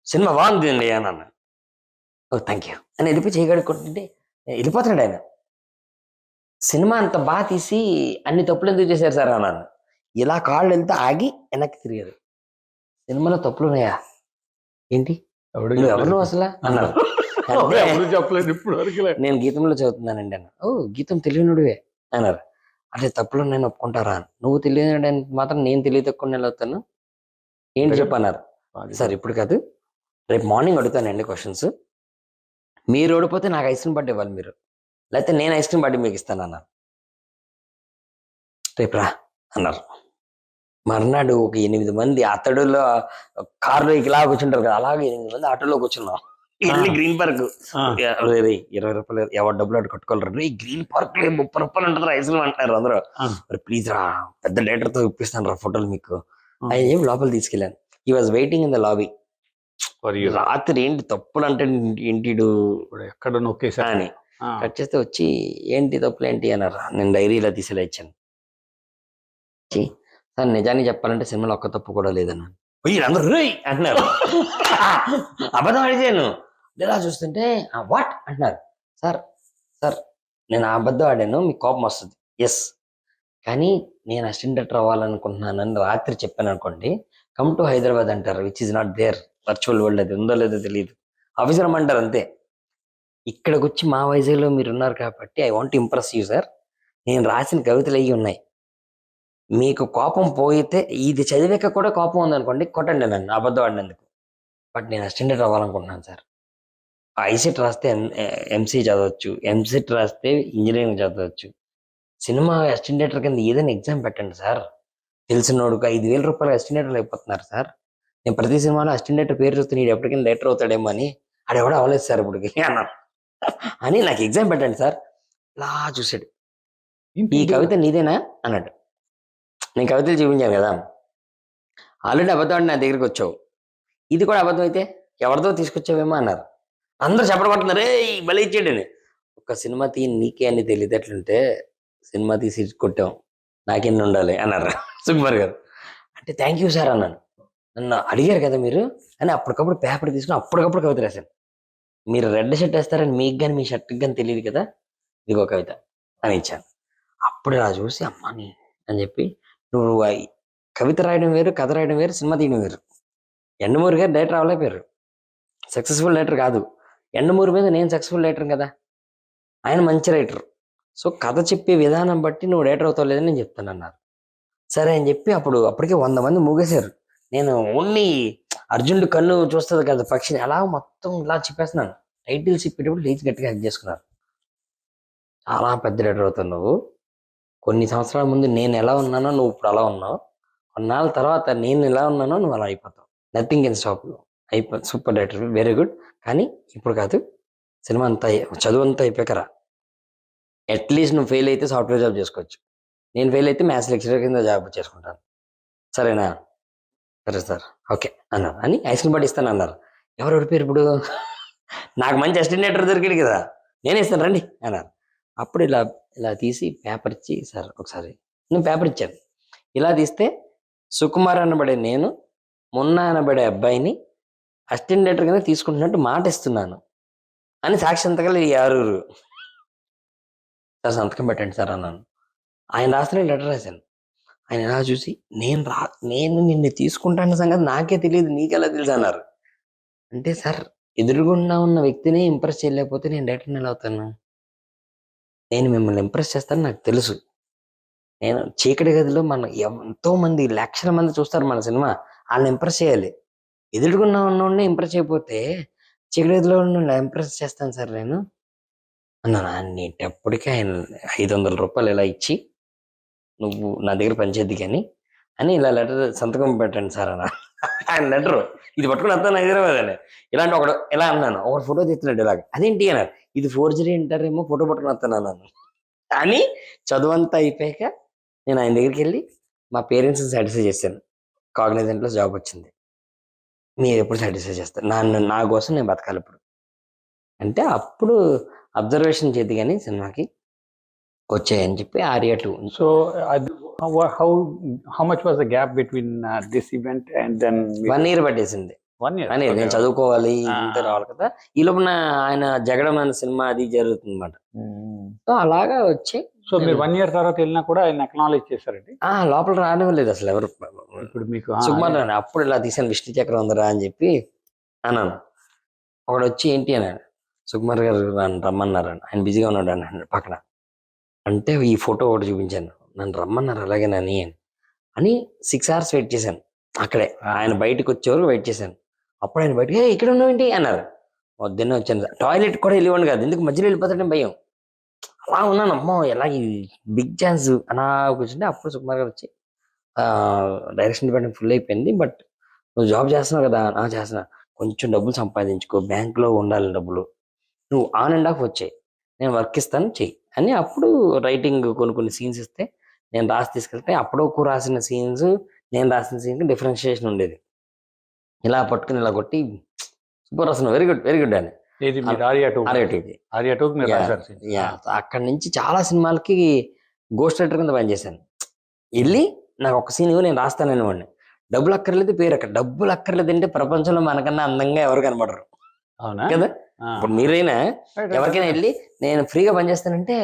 సినిమా బాగుంది అని అన్నాను. ఓ థ్యాంక్ యూ అని వెళ్ళిపోయి చేయగడుకుంటుంటే వెళ్ళిపోతున్నాడు ఆయన. సినిమా అంత బాగా తీసి అన్ని తప్పులు ఎందుకు చేశారు సార్ అన్నాను. ఇలా కాళ్ళు వెళ్తే ఆగి వెనక్కి తిరిగారు. సినిమాలో తప్పులు ఉన్నాయా ఏంటి, ఎవరు అసలు అన్నారు. చెప్పలేదు ఇప్పుడు వరకు. నేను గీతంలో చదువుతున్నానండి అన్న. ఓ గీతం తెలియనుడివే అన్నారు. అంటే తప్పులు నేను ఒప్పుకుంటారా? నువ్వు తెలియదు మాత్రం నేను తెలియ తక్కువ నేను అవుతాను ఏంటి చెప్పన్నారు. సార్ ఇప్పుడు కాదు, రేపు మార్నింగ్ అడుగుతానండి క్వశ్చన్స్. మీరు ఓడిపోతే నాకు ఐస్ క్రీమ్ బర్త్డే ఇవ్వాలి మీరు, లేకపోతే నేను ఐస్ క్రీమ్ బర్త్డే మీకు ఇస్తాను అన్నారు. రేపు రా అన్నారు. మర్నాడు ఒక 8 మంది అతడులో కారులో ఇలా కూర్చుంటారు కదా, అలాగే 8 మంది ఆటోలో కూర్చున్నాం. వెళ్ళి గ్రీన్ పార్క్, 20 రూపాయలు ఎవరు డబ్బులు అటు కట్టుకోలేరు. ఈ గ్రీన్ పార్క్ 30 రూపాయలు ఉంటుంది ఐస్ క్రీమ్ అంటున్నారు అందరూ. ప్లీజ్ రా, పెద్ద లీటర్ తో ఇప్పిస్తాను రా ఫోటోలు మీకు. ఆయన ఏం లోపల తీసుకెళ్ళాను. ఈ was waiting in the lobby. రాత్రి ఏంటి తప్పులు అంటే ఏంటి ఎక్కడ నొక్కేసా అని కట్ చేస్తే వచ్చి ఏంటి తప్పులు ఏంటి అన్నారు. నేను డైరీలో తీసేలా ఇచ్చాను. సార్ నిజాన్ని చెప్పాలంటే సినిమాలో ఒక్క తప్పు కూడా లేదన్నాను. అందరూ అంటున్నారు. అబద్ధం ఆడిచాను. ఇలా చూస్తుంటే వాట్ అంటున్నారు. సార్ సార్ నేను అబద్ధం ఆడాను, మీకు కోపం వస్తుంది. ఎస్, కానీ నేను అసిస్టెంట్ డైరెక్టర్ అవ్వాలనుకుంటున్నానని రాత్రి చెప్పాను అనుకోండి, కమ్ టు హైదరాబాద్ అంటారు, which is not there. Virtual world అది ఉందో లేదో తెలియదు. ఆఫీసర్ అమ్మంటారు అంతే. ఇక్కడికి వచ్చి మా వైజాగ్లో మీరు ఉన్నారు కాబట్టి I want impress you sir. నేను రాసిన కవితలు అయ్యి ఉన్నాయి. మీకు కోపం పోయితే, ఇది చదివాక కూడా కోపం ఉందనుకోండి, కొట్టండి నన్ను అబద్ధం ఆడినందుకు. బట్ నేను అసిస్టెంట్ డైరెక్టర్ అవ్వాలనుకుంటున్నాను సార్. ఐసెట్ రాస్తే ఎంసీ చదవచ్చు, ఎంసెట్ రాస్తే ఇంజనీరింగ్ చదవచ్చు. సినిమా అసిస్టెంట్ డైరెక్టర్ కింద ఏదైనా ఎగ్జామ్ పెట్టండి సార్. తెలిసినోడుకు 5,000 రూపాయలు అసిస్టెంట్ డైరెక్టర్ అయిపోతున్నారు సార్. నేను ప్రతి సినిమాలో అసిస్టెంట్ డైరెక్టర్ పేరు చూస్తే నీడు ఎప్పటికైనా డైరెక్టర్ అవుతాడేమో అని. ఆడెవడో అవ్వలేదు సార్ ఇప్పటికి అన్నాను. అని నాకు ఎగ్జామ్ పెట్టండి సార్. ఇలా చూసాడు. ఈ కవిత నీదేనా అన్నాడు. నేను కవితలు చూపించాను కదా, ఆల్రెడీ అబద్ధం నా దగ్గరికి వచ్చావు, ఇది కూడా అబద్ధం అయితే ఎవరితో తీసుకొచ్చావేమో అన్నారు. అందరూ చెప్పడబడుతున్నారు, ఏ బలి ఇచ్చాడు అని. ఒక సినిమా నీకే అని తెలియదట్లుంటే సినిమా తీసి కొట్టాం, నాకెన్ని ఉండాలి అన్నారు సుకుమార్ గారు. అంటే థ్యాంక్ యూ సార్ అన్నాను. నన్ను అడిగారు కదా మీరు అని అప్పటికప్పుడు పేపర్ తీసుకుని అప్పటికప్పుడు కవిత రాశాను. మీరు రెడ్ షర్ట్ వేస్తారని మీకు కానీ మీ షర్ట్కి కానీ తెలియదు కదా, ఇదిగో కవిత అని ఇచ్చాను. అప్పుడు ఇలా చూసి అమ్మాని అని చెప్పి, నువ్వు కవిత రాయడం వేరు, కథ రాయడం వేరు, సినిమా తీయడం వేరు. ఎండమూరి గారు డైరెక్టర్ అవ్వలేకపోయారు, సక్సెస్ఫుల్ డైరెక్టర్ కాదు. ఎండమూరి మీద నేను సక్సెస్ఫుల్ డైరెక్టర్ కదా, ఆయన మంచి రైటర్. సో కథ చెప్పే విధానం బట్టి నువ్వు డైరెక్టర్ అవుతావు లేదని నేను చెప్తాను అన్నారు. సరే అని చెప్పి అప్పటికే 100 మంది మూగేశారు. నేను ఓన్లీ అర్జునుడు కన్ను చూస్తుంది కదా పక్షిని, అలా మొత్తం ఇలా చెప్పేస్తున్నాను. టైటిల్స్ చెప్పేటప్పుడు లేచి గట్టిగా హెల్ప్ చేసుకున్నారు. చాలా పెద్ద డైరెక్టర్ అవుతావు నువ్వు. కొన్ని సంవత్సరాల ముందు నేను ఎలా ఉన్నానో నువ్వు ఇప్పుడు అలా ఉన్నావు, కొన్నాళ్ళ తర్వాత నేను ఎలా ఉన్నానో నువ్వు అలా అయిపోతావు. Nothing can stop you. Super director, very good. కానీ ఇప్పుడు కాదు, సినిమా అంతా చదువు అంతా అయిపోయాకరా. అట్లీస్ట్ నువ్వు ఫెయిల్ అయితే సాఫ్ట్వేర్ జాబ్ చేసుకోవచ్చు, నేను ఫెయిల్ అయితే మ్యాథ్స్ లెక్చరర్ కింద జాబ్ చేసుకుంటాను, సరేనా? సరే సార్, ఓకే అన్నారు. అని ఐస్ క్రీమ్ బర్త్డే ఇస్తాను అన్నారు. ఎవరు ఓడిపోయారు ఇప్పుడు? నాకు మంచి అసిస్టెంట్ డైరెక్టర్ దొరికాడు కదా, నేనే ఇస్తాను రండి అన్నారు. అప్పుడు ఇలా తీసి పేపర్ ఇచ్చి, సార్ ఒకసారి నేను పేపర్ ఇచ్చాను. ఇలా తీస్తే సుకుమార్ అనబడే నేను మొన్న అనబడే అబ్బాయిని అసిస్టెంట్ డైరెక్టర్ కింద తీసుకుంటున్నట్టు మాట ఇస్తున్నాను అని సాక్షి సంతకాలు 6. సార్ సంతకం పెట్టండి సార్ అన్నాను. ఆయన రాసిన లెటర్ రాశాను. ఆయన ఎలా చూసి, నేను నిన్ను తీసుకుంటాన్న సంగతి నాకే తెలియదు, నీకెలా తెలుసు అన్నారు. అంటే సార్, ఎదురుగుండా ఉన్న వ్యక్తిని ఇంప్రెస్ చేయలేకపోతే నేను డైరెక్టర్ని ఎలా అవుతాను? నేను మిమ్మల్ని ఇంప్రెస్ చేస్తాను నాకు తెలుసు. నేను చీకటి గదిలో ఎంతో మంది, లక్షల మంది చూస్తారు మన సినిమా, వాళ్ళని ఇంప్రెస్ చేయాలి. ఎదురుగుండా ఉన్నోడిని ఇంప్రెస్ చేయకపోతే చీకటి గదిలో ఉన్న ఇంప్రెస్ చేస్తాను సార్ నేను అన్నాను. అన్నిటప్పటికీ ఆయన 500 రూపాయలు ఇలా ఇచ్చి, నువ్వు నా దగ్గర పనిచేద్ది కానీ అని ఇలా లెటర్ సంతకం పెట్టండి సార్ అన్న. ఆయన లెటరు ఇది పట్టుకుని వస్తాను హైదరాబాద్ అని. ఇలాంటి ఒకడు ఇలా అన్నాను, ఒకటి ఫోటో తీస్తున్నాడు ఇలాగ, అదేంటి అన్నారు. ఇది ఫోర్జరీ అంటారేమో, ఫోటో పట్టుకుని వస్తున్నాను అని చదువంతా అయిపోయాక నేను ఆయన దగ్గరికి వెళ్ళి మా పేరెంట్స్ సాటిస్ఫై చేశాను. కాగ్నిజెంట్లో జాబ్ వచ్చింది. మీరు ఎప్పుడు సాటిస్ఫై చేస్తారు, నా కోసం నేను బతకాలి ఇప్పుడు అంటే అప్పుడు అబ్జర్వేషన్ చేతి కానీ సినిమాకి వచ్చాయని చెప్పి Arya 2. So, how much was the gap between this event and then 1 year పట్టేసింది. 1 year? అని Okay. నేను చదువుకోవాలి ఇంత రావాలి కదా, ఈ లోపల ఆయన జగడం అనే సినిమా అది జరుగుతుంది అనమాట. సో అలాగా వచ్చి సో మీరు 1 year తర్వాత వెళ్ళినా కూడా ఆయన అక్నాలెడ్జ్ చేశారండి లోపల రానివ్వలేదు అసలు ఎవరు. ఇప్పుడు మీకు సుకుమార్ రాని అప్పుడు ఇలా తీసాను విష్ణు చక్రం ఉందరా అని చెప్పి అన్నాను. ఒకడు వచ్చి ఏంటి అన్నాడు, సుకుమార్ గారు రమ్మన్నారు, ఆయన బిజీగా ఉన్నాడు అన్నాడు పక్కన. అంటే ఈ ఫోటో ఒకటి చూపించాను, నన్ను రమ్మన్నారు అలాగేనని అని 6 hours వెయిట్ చేశాను అక్కడే. ఆయన బయటకు వచ్చేవరకు వెయిట్ చేశాను. అప్పుడు ఆయన బయటకి ఇక్కడ ఉన్నావేంటి అన్నారు. వద్దనే వచ్చాను, టాయిలెట్ కూడా వెళ్ళివ్వండి కాదు, ఎందుకు మధ్యలో వెళ్ళిపోతాడని భయం. అలా ఉన్నాను, అమ్మో ఎలా బిగ్ ఛాన్స్ అలా కూర్చుంటే అప్పుడు సుకుమార్ గారు వచ్చి డైరెక్షన్ డిపార్ట్మెంట్ ఫుల్ అయిపోయింది, బట్ నువ్వు జాబ్ చేస్తున్నావు కదా. చేస్తున్నా, కొంచెం డబ్బులు సంపాదించుకో, బ్యాంక్లో ఉండాలి డబ్బులు, నువ్వు ఆన్ అండ్ ఆఫ్ వచ్చాయి, నేను వర్క్ ఇస్తాను చెయ్యి అని. అప్పుడు రైటింగ్ కొన్ని సీన్స్ ఇస్తే నేను రాసి తీసుకెళ్తే అప్పుడు రాసిన సీన్స్ నేను రాసిన సీన్కి డిఫరెన్షియేషన్ ఉండేది. ఇలా పట్టుకుని ఇలా కొట్టి సూపర్ రాసిన, వెరీ గుడ్ అని. ఏది మీరు ఆర్యా 2? ఆర్యా 2 మీరు రాశారు. అక్కడి నుంచి చాలా సినిమాలకి గోస్ట్ రైటర్ కింద పనిచేశాను. వెళ్ళి నాకు ఒక సీన్ నేను రాస్తానని వాడిని, డబ్బులు అక్కర్లేదు పేరు అక్కడ, డబ్బులు అక్కర్లేదు అంటే ప్రపంచంలో మనకన్నా అందంగా ఎవరు కనబడరు. అవునా కదా, ఇప్పుడు మీరైనా ఎవరికైనా వెళ్ళి నేను ఫ్రీగా పనిచేస్తానంటే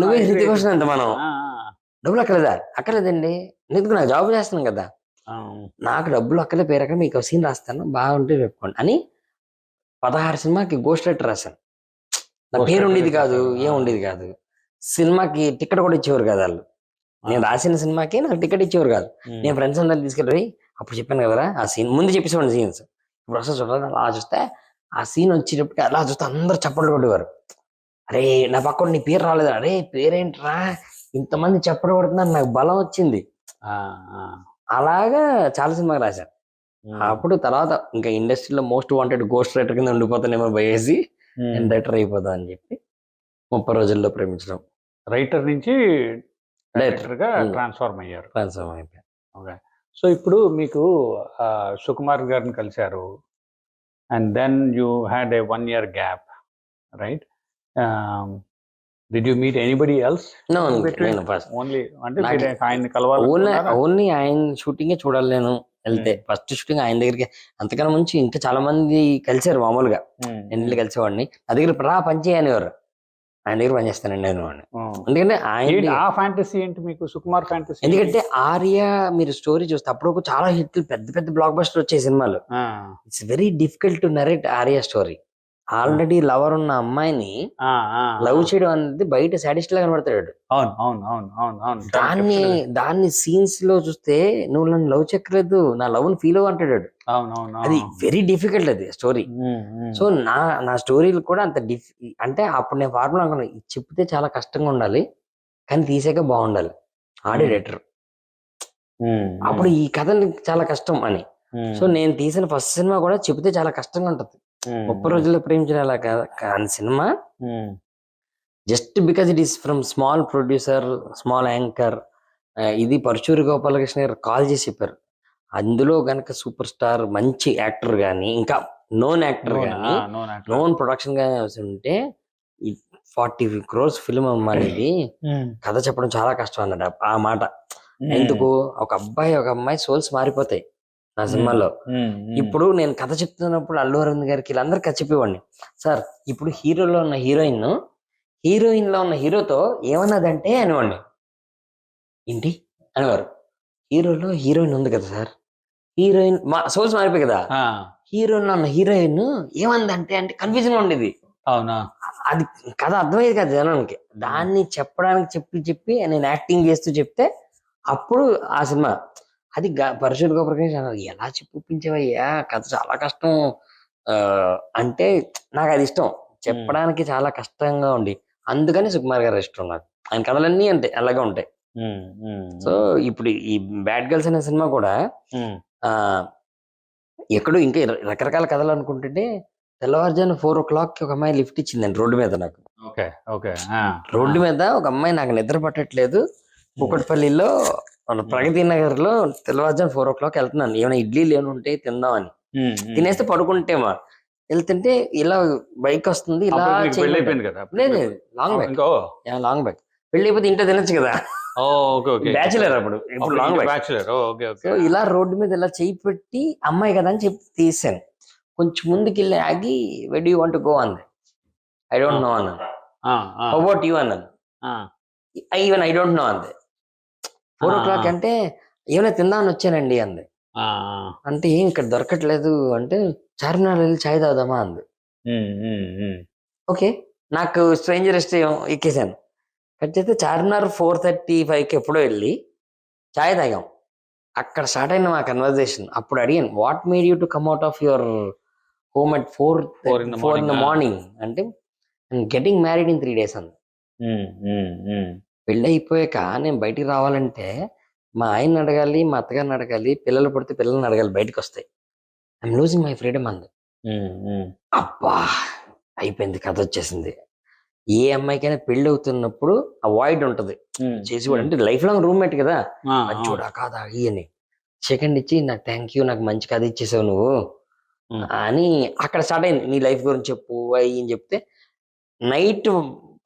నువ్వే హృతిక్ రోషన్ అంత. మనం డబ్బులు అక్కర్లేదండి, ఎందుకు నాకు జాబ్ చేస్తున్నాను కదా, నాకు డబ్బులు అక్కర్లేదు పేరు అక్కడ, మీకు సీన్ రాస్తాను బాగుంటే చెప్పుకోండి అని 16 సినిమాకి గోస్ట్ రైటర్ రాశాను. నా పేరు ఉండేది కాదు, ఏం ఉండేది కాదు. సినిమాకి టికెట్ కూడా ఇచ్చేవారు కాదు వాళ్ళు. నేను రాసిన సినిమాకి నాకు టికెట్ ఇచ్చేవారు కాదు. నేను ఫ్రెండ్స్ అందరిని తీసుకెళ్ళి అప్పుడు చెప్పాను కదరా ఆ సీన్ ముందు చెప్పేసేవాడిని సీన్స్. ఇప్పుడు అసలు చూడాలి అలా చూస్తే ఆ సీన్ వచ్చేటప్పటికి అలా చూస్తే అందరూ చప్పట్లు కొట్టేవారు. అరే నా పక్కన నీ పేరు రాలేదు, అరే పేరేంట్రా ఇంతమంది చప్పట్లు కొడుతున్నారు, నాకు బలం వచ్చింది. అలాగా చాలా సినిమాకి రాశాను. అప్పుడు తర్వాత ఇంకా ఇండస్ట్రీలో మోస్ట్ వాంటెడ్ గోస్ట్ రైటర్ కింద ఉండిపోతానేమో భయేసి నేను రైటర్ అయిపోతా అని చెప్పి 30 రోజుల్లో ప్రేమించడం రైటర్ నుంచి డైరెక్టర్ గా ట్రాన్స్ఫార్మ్ అయిపోయారు. ఓకే. సో ఇప్పుడు మీకు సుకుమార్ గారిని కలిశారు, and then you had a 1 year gap, right? Did you meet anybody else? Only అంటే ఆయన కలవాలి, ఓన్లీ ఆయన షూటింగే చూడాలి నేను వెళ్తే. ఫస్ట్ షూటింగ్ ఆయన దగ్గరికి, అంతకన్నా ముంచి ఇంకా చాలా మంది కలిసారు మామూలుగా, నేను వెళ్ళి కలిసేవాడిని. నా దగ్గర పని చేయనివారు, ఆయన దగ్గర పనిచేస్తానండి నేను వాడిని. ఎందుకంటే ఆయన ఆ ఫ్యాంటసీ ఏంటి మీకు, సుకుమార్ ఫ్యాంటసీ? ఎందుకంటే ఆర్యా మీరు స్టోరీ చూస్తే అప్పుడు చాలా హిట్లు, పెద్ద బ్లాక్ బస్టర్ వచ్చే సినిమాలు. It's very difficult to narrate Arya story. Already lover ఉన్న అమ్మాయిని లవ్ చేయడం అనేది బయట సాడిస్ట్ లా కనబడతాడు. దాన్ని సీన్స్ లో చూస్తే నువ్వు నన్ను లవ్ చెక్కలేదు, నా లవ్ ని ఫీల్ అవ్వంటాడు. అది వెరీ డిఫికల్ట్ అది స్టోరీ. సో నా స్టోరీలు కూడా అంత అంటే అప్పుడు నేను ఫార్ములా అనుకున్నా, చెప్తే చాలా కష్టంగా ఉండాలి కానీ తీసాక బాగుండాలి ఆడిటర్. అప్పుడు ఈ కథ చాలా కష్టం అని. సో నేను తీసిన ఫస్ట్ సినిమా కూడా చెప్తే చాలా కష్టంగా ఉంటది. 30 రోజుల్లో ప్రేమించిన కాని cinema just because it is from small producer, small anchor. ఇది పరశూరి గోపాలకృష్ణ గారు కాల్ చేసి చెప్పారు, అందులో గనక సూపర్ స్టార్ మంచి యాక్టర్ గాని, ఇంకా నోన్ యాక్టర్ గాని, నోన్ ప్రొడక్షన్ గానీ ఉంటే 40 crores ఫిల్మ్ అమ్మాయి, కథ చెప్పడం చాలా కష్టం అన్నాడు. ఆ మాట ఎందుకు, ఒక అమ్మాయి సోల్స్ మారిపోతాయి నా సినిమాలో. ఇప్పుడు నేను కథ చెప్తున్నప్పుడు అల్లు అరవింద్ గారికి వీళ్ళందరూ కథ చెప్పేవాడిని, సార్ ఇప్పుడు హీరోలో ఉన్న హీరోయిన్ లో ఉన్న హీరోతో ఏమన్నదంటే అనేవాడిని. ఏంటి అనేవారు, హీరోలో హీరోయిన్ ఉంది కదా సార్, హీరోయిన్ సోల్స్ మారిపోయి కదా, హీరోయిన్ లో ఉన్న హీరోయిన్ ఏమందంటే అంటే కన్ఫ్యూజన్ ఉండేది. అవునా, అది కథ అర్థమయ్యేది కదా జనానికి. దాన్ని చెప్పడానికి చెప్పి నేను యాక్టింగ్ చేస్తూ చెప్తే అప్పుడు ఆ సినిమా అది పరశురి గోపాలకృష్ణ ఎలా చెప్పించేవయ్యా, కథ చాలా కష్టం అంటే నాకు అది ఇష్టం, చెప్పడానికి చాలా కష్టంగా ఉండి, అందుకని సుకుమార్ గారు ఇష్టం నాకు. ఆయన కథలన్నీ అంటే అలాగే ఉంటాయి. సో ఇప్పుడు ఈ బ్యాడ్ గర్ల్స్ అనే సినిమా కూడా ఎక్కడో ఇంకా రకరకాల కథలు అనుకుంటుంటే తెల్లవారుజాము 4:00 ఒక అమ్మాయి లిఫ్ట్ ఇచ్చిందండి రోడ్డు మీద నాకు. ఓకే ఓకే రోడ్డు మీద ఒక అమ్మాయి నాకు నిద్ర పట్టట్లేదు, కూకట్పల్లిలో మన ప్రగతి నగర్ లో తెల్లవారుజాము 4:00 వెళ్తున్నాను, ఏమైనా ఇడ్లీలు ఏమైనా ఉంటే తిందామని. తినేస్తే పడుకుంటేమా వెళ్తుంటే ఇలా బైక్ వస్తుంది, ఇలా అయిపోయింది కదా. లేదు లాంగ్ బ్యాక్, లాంగ్ బ్యాక్. పెళ్లి అయిపోతే ఇంట్లో తినొచ్చు కదా, బ్యాచులర్ అప్పుడు, ఇప్పుడు లాంగ్ బ్యాక్. సో ఇలా రోడ్డు మీద ఇలా చేయి పెట్టి అమ్మాయి కదా అని చెప్పి తీసాను. కొంచెం ముందుకు వెళ్ళి ఆగి వెడ్ యూ వాంట్ గో అంది. ఐ డోంట్ నో అన్నాను. హౌ అబౌట్ యూ అన్నాను. ఈవెన్ ఐ డోంట్ నో అంది. 4:00 అంటే ఏమైనా తిందామని వచ్చానండి అంది. అంటే ఏం ఇక్కడ దొరకట్లేదు అంటే చార్మినార్ వెళ్ళి చాయ్ తాగుదామా అంది. ఓకే, నాకు స్ట్రేంజర్ ఎక్కేసాను. కట్ చేస్తే చార్మినార్ 4:35కి ఎప్పుడో వెళ్ళి చాయ్ తాగాం. అక్కడ స్టార్ట్ అయిన మా కన్వర్జేషన్. అప్పుడు అడిగాను, what made you to come out of your home at 4 in the morning అంటే గెటింగ్ మ్యారీడ్ ఇన్ 3 days అంది. పెళ్ళి అయిపోయాక నేను బయటికి రావాలంటే మా ఆయన్ని అడగాలి, మా అత్తగారిని అడగాలి, పిల్లలు పడితే పిల్లల్ని అడగాలి, బయటకు వస్తాయి. ఐఎమ్ లూజింగ్ మై ఫ్రీడమ్ అంది. అబ్బా అయిపోయింది, కథ వచ్చేసింది. ఏ అమ్మాయికైనా పెళ్లి అవుతున్నప్పుడు ఆ వాయిడ్ ఉంటది చేసి కూడా, అంటే లైఫ్ లాంగ్ రూమ్మేట్ కదా, చూడా కాదా అని సెకండ్ ఇచ్చి నాకు థ్యాంక్ యూ, నాకు మంచి కథ ఇచ్చేసావు నువ్వు అని అక్కడ స్టార్ట్ అయింది. నీ లైఫ్ గురించి చెప్పు అయ్యి అని చెప్తే నైట్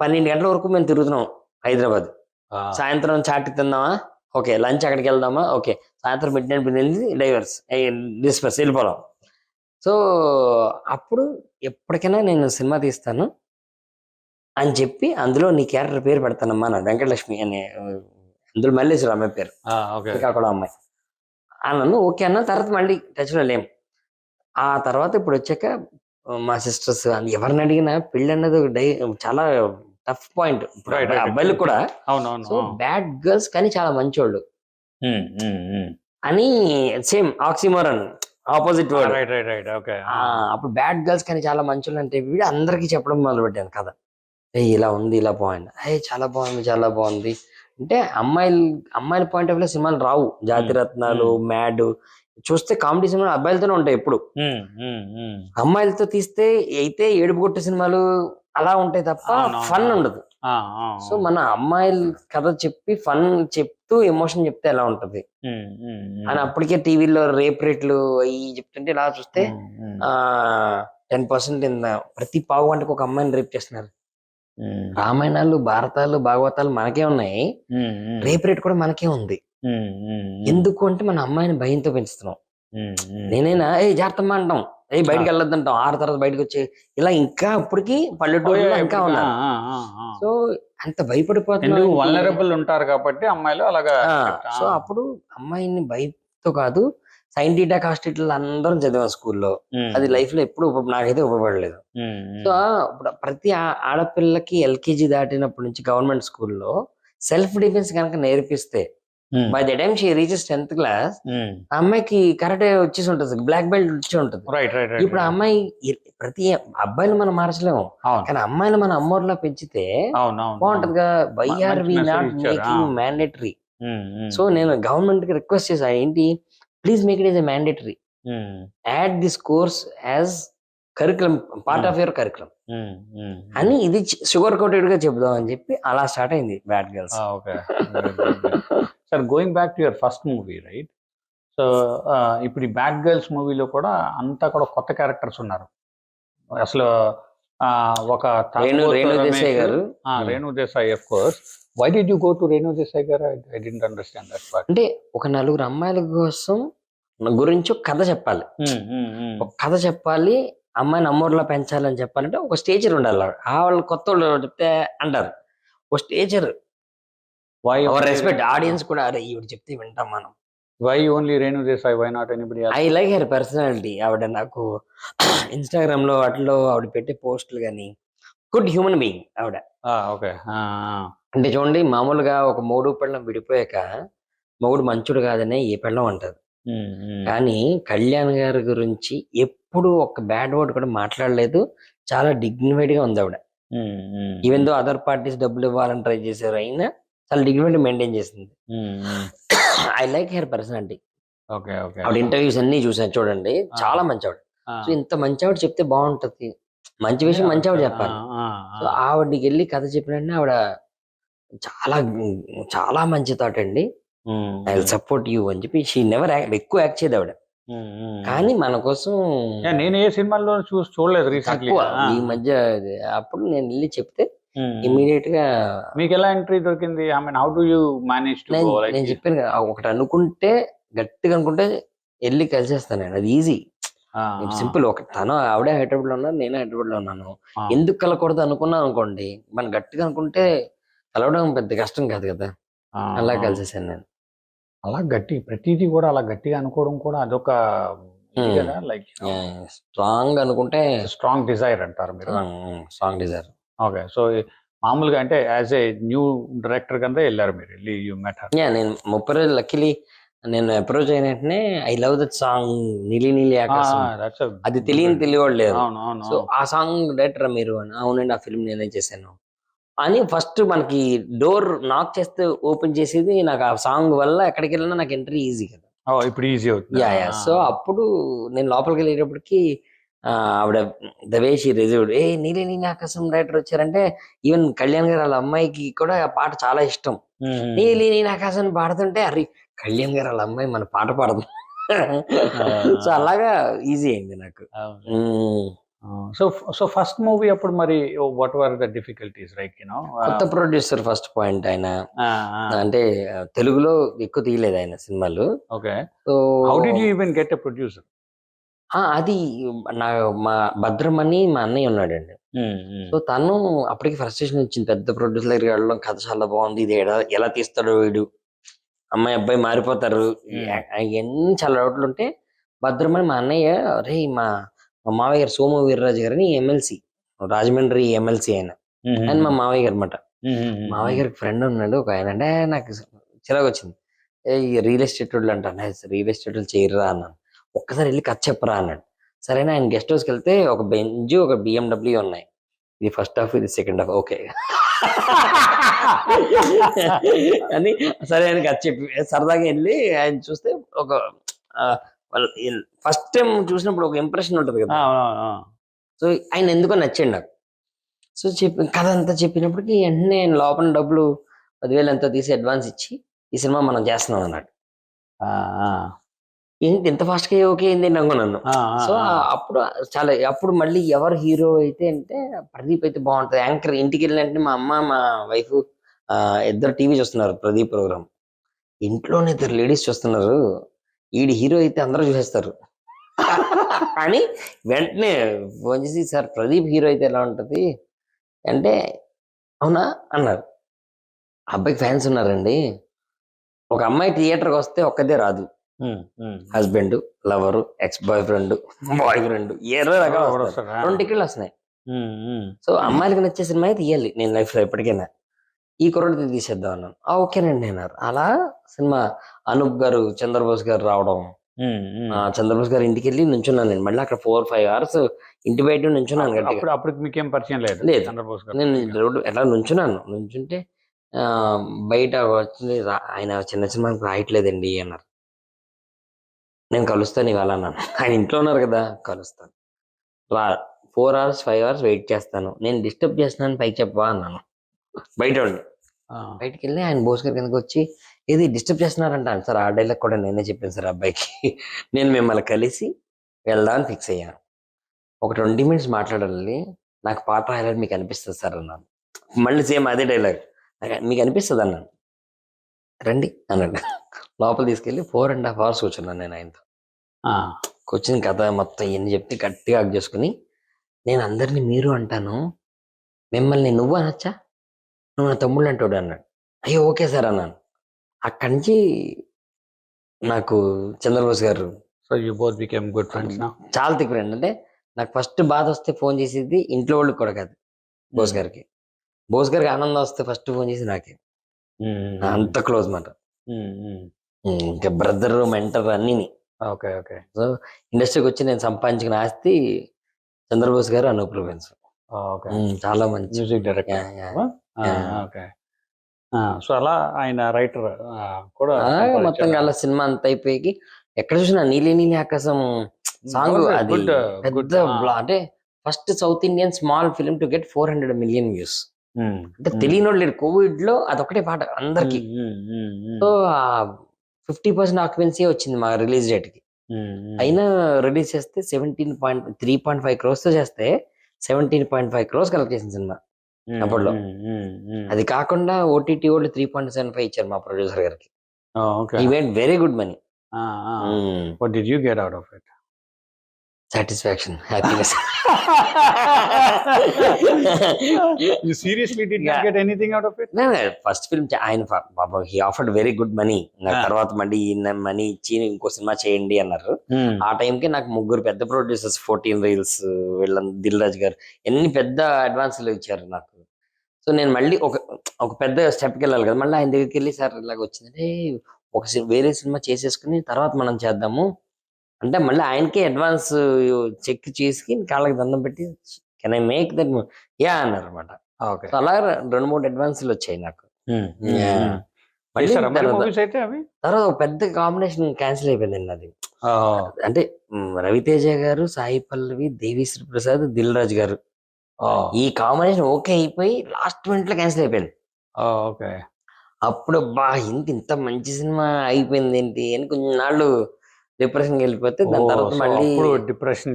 12 గంటల వరకు మేము తిరుగుతున్నాం హైదరాబాద్. సాయంత్రం చాటి తిందామా, ఓకే, లంచ్ అక్కడికి వెళ్దామా, ఓకే, సాయంత్రం మిడ్ నైట్ వెళ్ళి డిస్పర్స్ వెళ్ళిపోదాం. సో అప్పుడు ఎప్పటికైనా నేను సినిమా తీస్తాను అని చెప్పి అందులో నీ క్యారెక్టర్ పేరు పెడతానమ్మా నా వెంకటలక్ష్మి అనే, అందులో మల్లేశ్వర అమ్మాయి పేరు, శ్రీకాకుళం అమ్మాయి అన్నాను. ఓకే అన్న. తర్వాత మళ్ళీ టచ్లో లేం. ఆ తర్వాత ఇప్పుడు వచ్చాక మా సిస్టర్స్ ఎవరిని అడిగినా పెళ్ళి అన్నది చాలా టఫ్ పాయింట్ అబ్బాయిలు కూడా. సో బ్యాడ్ గర్ల్స్ కానీ చాలా మంచోళ్ళు అని, సేమ్ ఆక్సిమోరన్ ఆపోజిట్ వర్డ్. అప్పుడు బ్యాడ్ గర్ల్స్ కానీ చాలా మంచోళ్ళు అంటే వీడు అందరికి చెప్పడం మొదలు పెట్టాను కదా, ఇలా ఉంది ఇలా బాగుంది, చాలా బాగుంది చాలా బాగుంది అంటే అమ్మాయిల పాయింట్ ఆఫ్ వ్యూ సినిమాలు రావు. జాతిరత్నాలు, మ్యాడ్ చూస్తే కామెడీ సినిమాలు అబ్బాయిలతోనే ఉంటాయి ఎప్పుడు. అమ్మాయిలతో తీస్తే అయితే ఏడుపు కొట్టే సినిమాలు అలా ఉంటాయి తప్ప ఫన్ ఉండదు. సో మన అమ్మాయిల కథ చెప్పి ఫన్ చెప్తూ ఎమోషన్ చెప్తే ఎలా ఉంటది అని అప్పటికే టీవీలో రేప్ రేట్లు అవి చెప్తుంటే ఇలా చూస్తే 10% ప్రతి పావు గంటకు ఒక అమ్మాయిని రేప్ చేస్తున్నారు. రామాయణాలు, భారతాలు, భాగవతాలు మనకే ఉన్నాయి, రేప్ రేట్ కూడా మనకే ఉంది. ఎందుకు అంటే మన అమ్మాయిని భయంతో పెంచుతున్నాం. నేనైనా జాగ్రత్తమ్మా అంటాం, బయటకు వెళ్ళొద్దంటాం, 6 తర్వాత బయటకు వచ్చి ఇలా ఇంకా ఇప్పటికి పల్లెటూరులో ఇంకా ఉన్నారు. సో అంత భయపడిపోతున్నారు, వల్నరబుల్ ఉంటారు కాబట్టి అమ్మాయిలు అలాగా. సో అప్పుడు అమ్మాయిని భయంతో కాదు, సైంటిటా కాస్టిటా అందరం చదివాం స్కూల్లో, అది లైఫ్ లో ఎప్పుడు నాకైతే ఉపయోగపడలేదు. సో ఇప్పుడు ప్రతి ఆడపిల్లకి LKG దాటినప్పటి నుంచి గవర్నమెంట్ స్కూల్లో సెల్ఫ్ డిఫెన్స్ కనుక నేర్పిస్తే by the time she reaches 10th class ఆ అమ్మాయికి కరాటే వచ్చేసి ఉంటుంది, బ్లాక్ బెల్ట్ వచ్చి ఉంటుంది. ఇప్పుడు ఆ అమ్మాయి ప్రతి అబ్బాయిని మనం మార్చలేము, కానీ అమ్మాయిని మన అమ్మోర్లా పెంచితే బాగుంటది కదా. Why are we not making mandatory? So నేను గవర్నమెంట్ కి రిక్వెస్ట్ చేశాను, ఏంటి please make it is a mandatory, add this course as curriculum, part of your curriculum అని, ఇది షుగర్ కోటెడ్ గా చెప్దాం అని చెప్పి అలా స్టార్ట్ అయింది bad girls. Sir going back to your first movie right, so ఇప్పుడు ఈ బ్యాడ్ గర్ల్స్ మూవీలో కూడా అంతా కూడా కొత్త క్యారెక్టర్స్ ఉన్నారు. అసలు ఒక రేణు దేశాయ్ గారు, Renu Desai of course. Why did you go to Renu Desai గారు? I didn't understand that part. అంటే ఒక 4 అమ్మాయిల కోసం గురించి ఒక కథ చెప్పాలి, ఒక కథ చెప్పాలి, అమ్మాయిని అమ్మోర్లా పెంచాలని చెప్పాలంటే ఒక స్టేజర్ ఉండాలి. వాళ్ళు కొత్త వాళ్ళు చెప్తే అంటారు, ఒక స్టేజర్, రెస్పెక్ట్ ఆడియన్స్ కూడా, అరే ఈవిడ చెప్తే వింటాం మనం. Why only Renu Desai, why not anybody else? I like her personality. ఆవిడ నాకు ఇన్స్టాగ్రామ్ లో వాటిలో ఆవిడ పెట్టే పోస్టులు కానీ, గుడ్ హ్యూమన్ బీయింగ్ ఆవిడ. అంటే చూడండి, మామూలుగా ఒక మొగుడు పెళ్ళం విడిపోయాక మొగుడు మంచుడు కాదని ఏ పెళ్ళం అంటది, కానీ కళ్యాణ్ గారి గురించి ఎప్పుడు ఒక బ్యాడ్ వర్డ్ కూడా మాట్లాడలేదు. చాలా డిగ్నిఫైడ్ గా ఉంది ఆవిడ. ఈవెన్ దో అదర్ పార్టీస్ డబ్బులు ఇవ్వాలని ట్రై చేశారు, అయినా చాలా డిగ్నిఫైడ్ మెయింటైన్ చేసింది. I like her personality. ఆవిడ ఇంటర్వ్యూస్ అన్ని చూసాను చూడండి, చాలా మంచి ఆవిడ. సో ఇంత మంచి ఆవిడ చెప్తే బాగుంటది, మంచి విషయం మంచి ఆవిడ చెప్పాలి. సో ఆవిడకి వెళ్ళి కథ చెప్పిన ఆవిడ చాలా చాలా మంచి థాట్ అండి, ఐ విల్ సపోర్ట్ యూ అని చెప్పి. షీ నెవర్ ఎక్కువ యాక్ట్ చేయదు ఆవిడ, కానీ మన కోసం నేను ఏ సినిమాల్లో చూడలేదు రీసెంట్లీ ఈ మధ్య. అప్పుడు నేను వెళ్ళి చెప్తే ఇమీడియట్ గా మీకు ఎలా ఎంట్రీ దొరికింది? I mean how do you manage to go? నేను చెప్పాను కదా, ఒకటి అనుకుంటే గట్టిగా అనుకుంటే వెళ్ళి కలిసేస్తాను నేను, అది ఈజీ సింపుల్. ఒక తను ఆవిడే హైదరాబాద్ లో ఉన్నారు, నేను హైదరాబాద్ లో ఉన్నాను, ఎందుకు కలకూడదు అనుకున్నాను అనుకోండి, మనం గట్టిగా అనుకుంటే కలవడం పెద్ద కష్టం కాదు కదా, అలా కలిసేసాను నేను. అలా గట్టి ప్రతిదీ కూడా అలా గట్టిగా అనుకోవడం కూడా అదొక లైక్ స్ట్రాంగ్ అనుకుంటే స్ట్రాంగ్ డిజైర్ అంటారు మీరు. Strong desire. ఓకే, సో మామూలుగా అంటే యాజ్ ఏ న్యూ డైరెక్టర్ కింద వెళ్ళారు మీరు, వెళ్ళి యూ మెట్ హర్. నేను 30 రోజులు లక్కీలీ నేను అప్రోచ్ అయిన వెంటనే ఐ లవ్ దట్ సాంగ్ నీలి నీలి ఆకాశం, అది తెలియవాడు లేరు. సో ఆ సాంగ్ డైరెక్టర్ మీరు అని, అవునండి ఆ ఫిల్మ్ నేనే చేశాను అని ఫస్ట్ మనకి డోర్ నాక్ చేస్తే ఓపెన్ చేసేది నాకు ఆ సాంగ్ వల్ల. ఎక్కడికి వెళ్ళినా నాకు ఎంట్రీ ఈజీ కదా, ఇప్పుడు ఈజీ అవుతుంది. సో అప్పుడు నేను లోపలికి వెళ్ళేటప్పటికి ఆవిడ దవేషి రిజర్వ్డ్ ఏ నీలి నీలి ఆకాశం డైరెక్టర్ వచ్చారంటే, ఈవెన్ కళ్యాణ్ గారు వాళ్ళ అమ్మాయికి కూడా ఆ పాట చాలా ఇష్టం. నీలి నీలి ఆకాశం పాడుతుంటే అరే కళ్యాణ్ గారు వాళ్ళ అమ్మాయి మన పాట పాడదు. సో అలాగా ఈజీ అయింది నాకు. సో ఫస్ట్ మూవీ అప్పుడు మరి what were the difficulties like కొత్త ప్రొడ్యూసర్ ఫస్ట్ పాయింట్ ఆయన, అంటే తెలుగులో ఎక్కువ తీయలేదు ఆయన సినిమాలు. Okay, so how did you even get a producer? అది మా భద్రమని మా అన్నయ్య ఉన్నాడండి. సో తను అప్పటికి ఫ్రస్ట్రేషన్ వచ్చింది, పెద్ద ప్రొడ్యూసర్ దగ్గరికి వెళ్ళడం, కథ చాలా బాగుంది, ఇది ఎలా తీస్తాడో వీడు, అమ్మాయి అబ్బాయి మారిపోతారు, ఇవన్నీ చాలా డౌట్లు ఉంటే భద్రమని మా అన్నయ్య, అరే మా మావయ్య గారు సోము వీర్రాజు గారని ఎమ్మెల్సీ, రాజమండ్రి ఎమ్మెల్సీ ఆయన, ఆయన మా మావయ్య గారు అనమాట. మావయ్య గారికి ఫ్రెండ్ ఉన్నాడు ఒక ఆయన, అంటే నాకు చిరాకు వచ్చింది, రియల్ ఎస్టేట్ వాళ్ళు అంటాను, రియల్ ఎస్టేట్ వాళ్ళు చేయరా అన్నాను, ఒక్కసారి వెళ్ళి కథ చెప్పరా అన్నాడు. సరేనా, ఆయన గెస్ట్ హౌస్కి వెళ్తే ఒక బెంజ్ ఒక BMW ఉన్నాయి, ఇది ఫస్ట్ హాఫ్ ఇది సెకండ్ హాఫ్, ఓకే అని సరే ఆయన కథ చెప్పి సరదాగా వెళ్ళి ఆయన చూస్తే ఒక ఫస్ట్ టైం చూసినప్పుడు ఒక ఇంప్రెషన్ ఉంటుంది కదా, సో ఆయన ఎందుకో నచ్చాడు నాకు. సో కథ అంతా చెప్పినప్పటికీ వెంటనే లోపల డబ్బులు 10,000 ఎంతో తీసి అడ్వాన్స్ ఇచ్చి ఈ సినిమా మనం చేస్తున్నాం అన్నాడు. ఏంటి ఇంత ఫాస్ట్ గా ఓకే అయింది అనుకున్నాను. సో అప్పుడు మళ్ళీ ఎవరు హీరో అయితే అంటే ప్రదీప్ అయితే బాగుంటది. యాంకర్ ఇంటికి వెళ్ళినట్టు మా అమ్మ మా వైఫ్ ఇద్దరు టీవీ చూస్తున్నారు, ప్రదీప్ ప్రోగ్రామ్, ఇంట్లోనే 2 లేడీస్ చూస్తున్నారు, ఈడి హీరో అయితే అందరూ చూసేస్తారు అని వెంటనే ఫోన్ చేసి, సార్ ప్రదీప్ హీరో అయితే ఎలా ఉంటది అంటే, అవునా అన్నారు. అబ్బాయికి ఫ్యాన్స్ ఉన్నారండి, ఒక అమ్మాయి థియేటర్కి వస్తే ఒక్కదే రాదు, husband, lover, X boy friend, boy friend, 20 రకాలు 2 టికెట్లు వస్తున్నాయి. సో అమ్మాయిలకు నచ్చే సినిమా తీయాలి నేను లైఫ్ లో ఎప్పటికైనా, ఈ కుర్రోడితో తీసేద్దాం అన్నాను. ఓకేనండి అన్నారు. అలా సినిమా అనూప్ గారు, చంద్రబోస్ గారు రావడం, చంద్రబోస్ గారు ఇంటికి వెళ్ళి నుంచున్నాను నేను, మళ్ళీ అక్కడ 4-5 hours ఇంటి బయట నుంచున్నాను. అప్పుడు మీకేం పరిచయం లేదు? నేను రోడ్డు ఎట్లా నుంచుంటే బయట వచ్చింది, ఆయన చిన్న సినిమాకి రాయట్లేదండి అన్నారు. నేను కలుస్తాను ఇవాళ అన్నాను. ఆయన ఇంట్లో ఉన్నారు కదా, కలుస్తాను 4 hours 5 hours వెయిట్ చేస్తాను, నేను డిస్టర్బ్ చేస్తున్నాను పైకి చెప్పవా అన్నాను. బయటికి వెళ్ళి ఆయన బోస్ గారి కిందకి వచ్చి, ఏది డిస్టర్బ్ చేస్తున్నారంటాను సార్, ఆ డైలాగ్ కూడా నేనే చెప్పాను సార్ అబ్బాయికి, నేను మిమ్మల్ని కలిసి వెళ్దామని ఫిక్స్ అయ్యాను, ఒక 20 minutes మాట్లాడాలి, నాకు పాట రాయాలని మీకు అనిపిస్తుంది సార్ అన్నాను. మళ్ళీ సేమ్ అదే డైలాగ్, మీకు అనిపిస్తుంది అన్నాను. రండి అన్నాడు. లోపల తీసుకెళ్ళి 4.5 hours కూర్చున్నాను నేను ఆయనతో. కూర్చుని కథ మొత్తం ఇవన్నీ చెప్తే గట్టిగా హగ్ చేసుకుని, నేను అందరినీ మీరు అంటాను, మిమ్మల్ని నువ్వు అనొచ్చా, నువ్వు నా తమ్ముళ్ళు అంటాడు అన్నాడు. అయ్యో ఓకే సార్ అన్నాను. అక్కడి నుంచి నాకు చంద్రబోస్ గారు, so you both became good friends now. చాలా థిక్ ఫ్రెండ్. అంటే నాకు ఫస్ట్ బాధ వస్తే ఫోన్ చేసేది ఇంట్లో వాళ్ళకి కూడా కాదు, బోస్ గారికి. బోస్ గారికి ఆనందం వస్తే ఫస్ట్ ఫోన్ చేసి నాకే, అంత క్లోజ్ మాట. ఇంకా బ్రదర్, మెంటర్ అన్ని. Okay okay. సో ఇండస్ట్రీకి వచ్చి నేను సంపాదించిన ఆస్తి చంద్రబోస్ గారు, అనూప్ రూబెన్స్. చాలా మంచి మ్యూజిక్ డైరెక్టర్. ఓకే. సో అలా ఆయన రైటర్ కూడా మొత్తం అలా సినిమా అంతా అయిపోయి ఎక్కడ చూసినా నీలి నీలి ఆకాశం సాంగ్ అది గుడ్ పెద్ద అంటే first south Indian small film to get 400 million views. అంటే తెలియని వాళ్ళు లేరు. కోవిడ్ లో అదొకటే పాట అందరికి. సో 50% ఆక్యుపెన్సీ వచ్చింది మా రిలీజ్ డేట్ కి. అయినా రిలీజ్ చేస్తే 3.5 crores తో చేస్తే 17.5 crores కలెక్ట్ చేసిన సినిమా అప్పట్లో. అది కాకుండా ఓటీటీ వాళ్ళు 3.75 ఇచ్చారు మా ప్రొడ్యూసర్ గారికి. ఈ went very good money. What did you get out of it? Satisfaction, happiness. You seriously did not get anything out of it? First film ఆయన పాపం he offered very good money. నాకు తర్వాత మళ్ళీ మనీ ఇచ్చి ఇంకో cinema చేయండి అన్నారు. ఆ టైంకి నాకు 3 పెద్ద ప్రొడ్యూసర్స్, 14 Reels, వీళ్ళ దిల్ రాజు గారు ఎన్ని పెద్ద అడ్వాన్స్లు ఇచ్చారు నాకు. సో నేను మళ్ళీ ఒక పెద్ద స్టెప్కి వెళ్ళాలి కదా. మళ్ళీ ఆయన దగ్గరికి వెళ్ళి సార్ ఇలాగ వచ్చిందంటే వేరే సినిమా చేసేసుకుని తర్వాత మనం చేద్దాము అంటే మళ్ళీ ఆయనకే అడ్వాన్స్ చెక్ చేసి కాళ్ళకి దండం పెట్టి can I make that yeah అన్నారు అనమాట. సో అలా 2-3 అడ్వాన్స్లు వచ్చాయి నాకు. తర్వాత ఒక పెద్ద కాంబినేషన్ క్యాన్సిల్ అయిపోయిందండి అది. అంటే రవితేజ గారు, సాయి పల్లవి, దేవిశ్రీ ప్రసాద్, దిల్ రాజు గారు ఈ కాంబినేషన్ ఓకే అయిపోయి లాస్ట్ మినిట్ లో క్యాన్సిల్ అయిపోయింది. అప్పుడు ఇంత మంచి సినిమా అయిపోయింది ఏంటి అని కొంచెం నాళ్ళు డిప్రెషన్ వెళ్ళిపోతే దాని తర్వాత మళ్ళీ డిప్రెషన్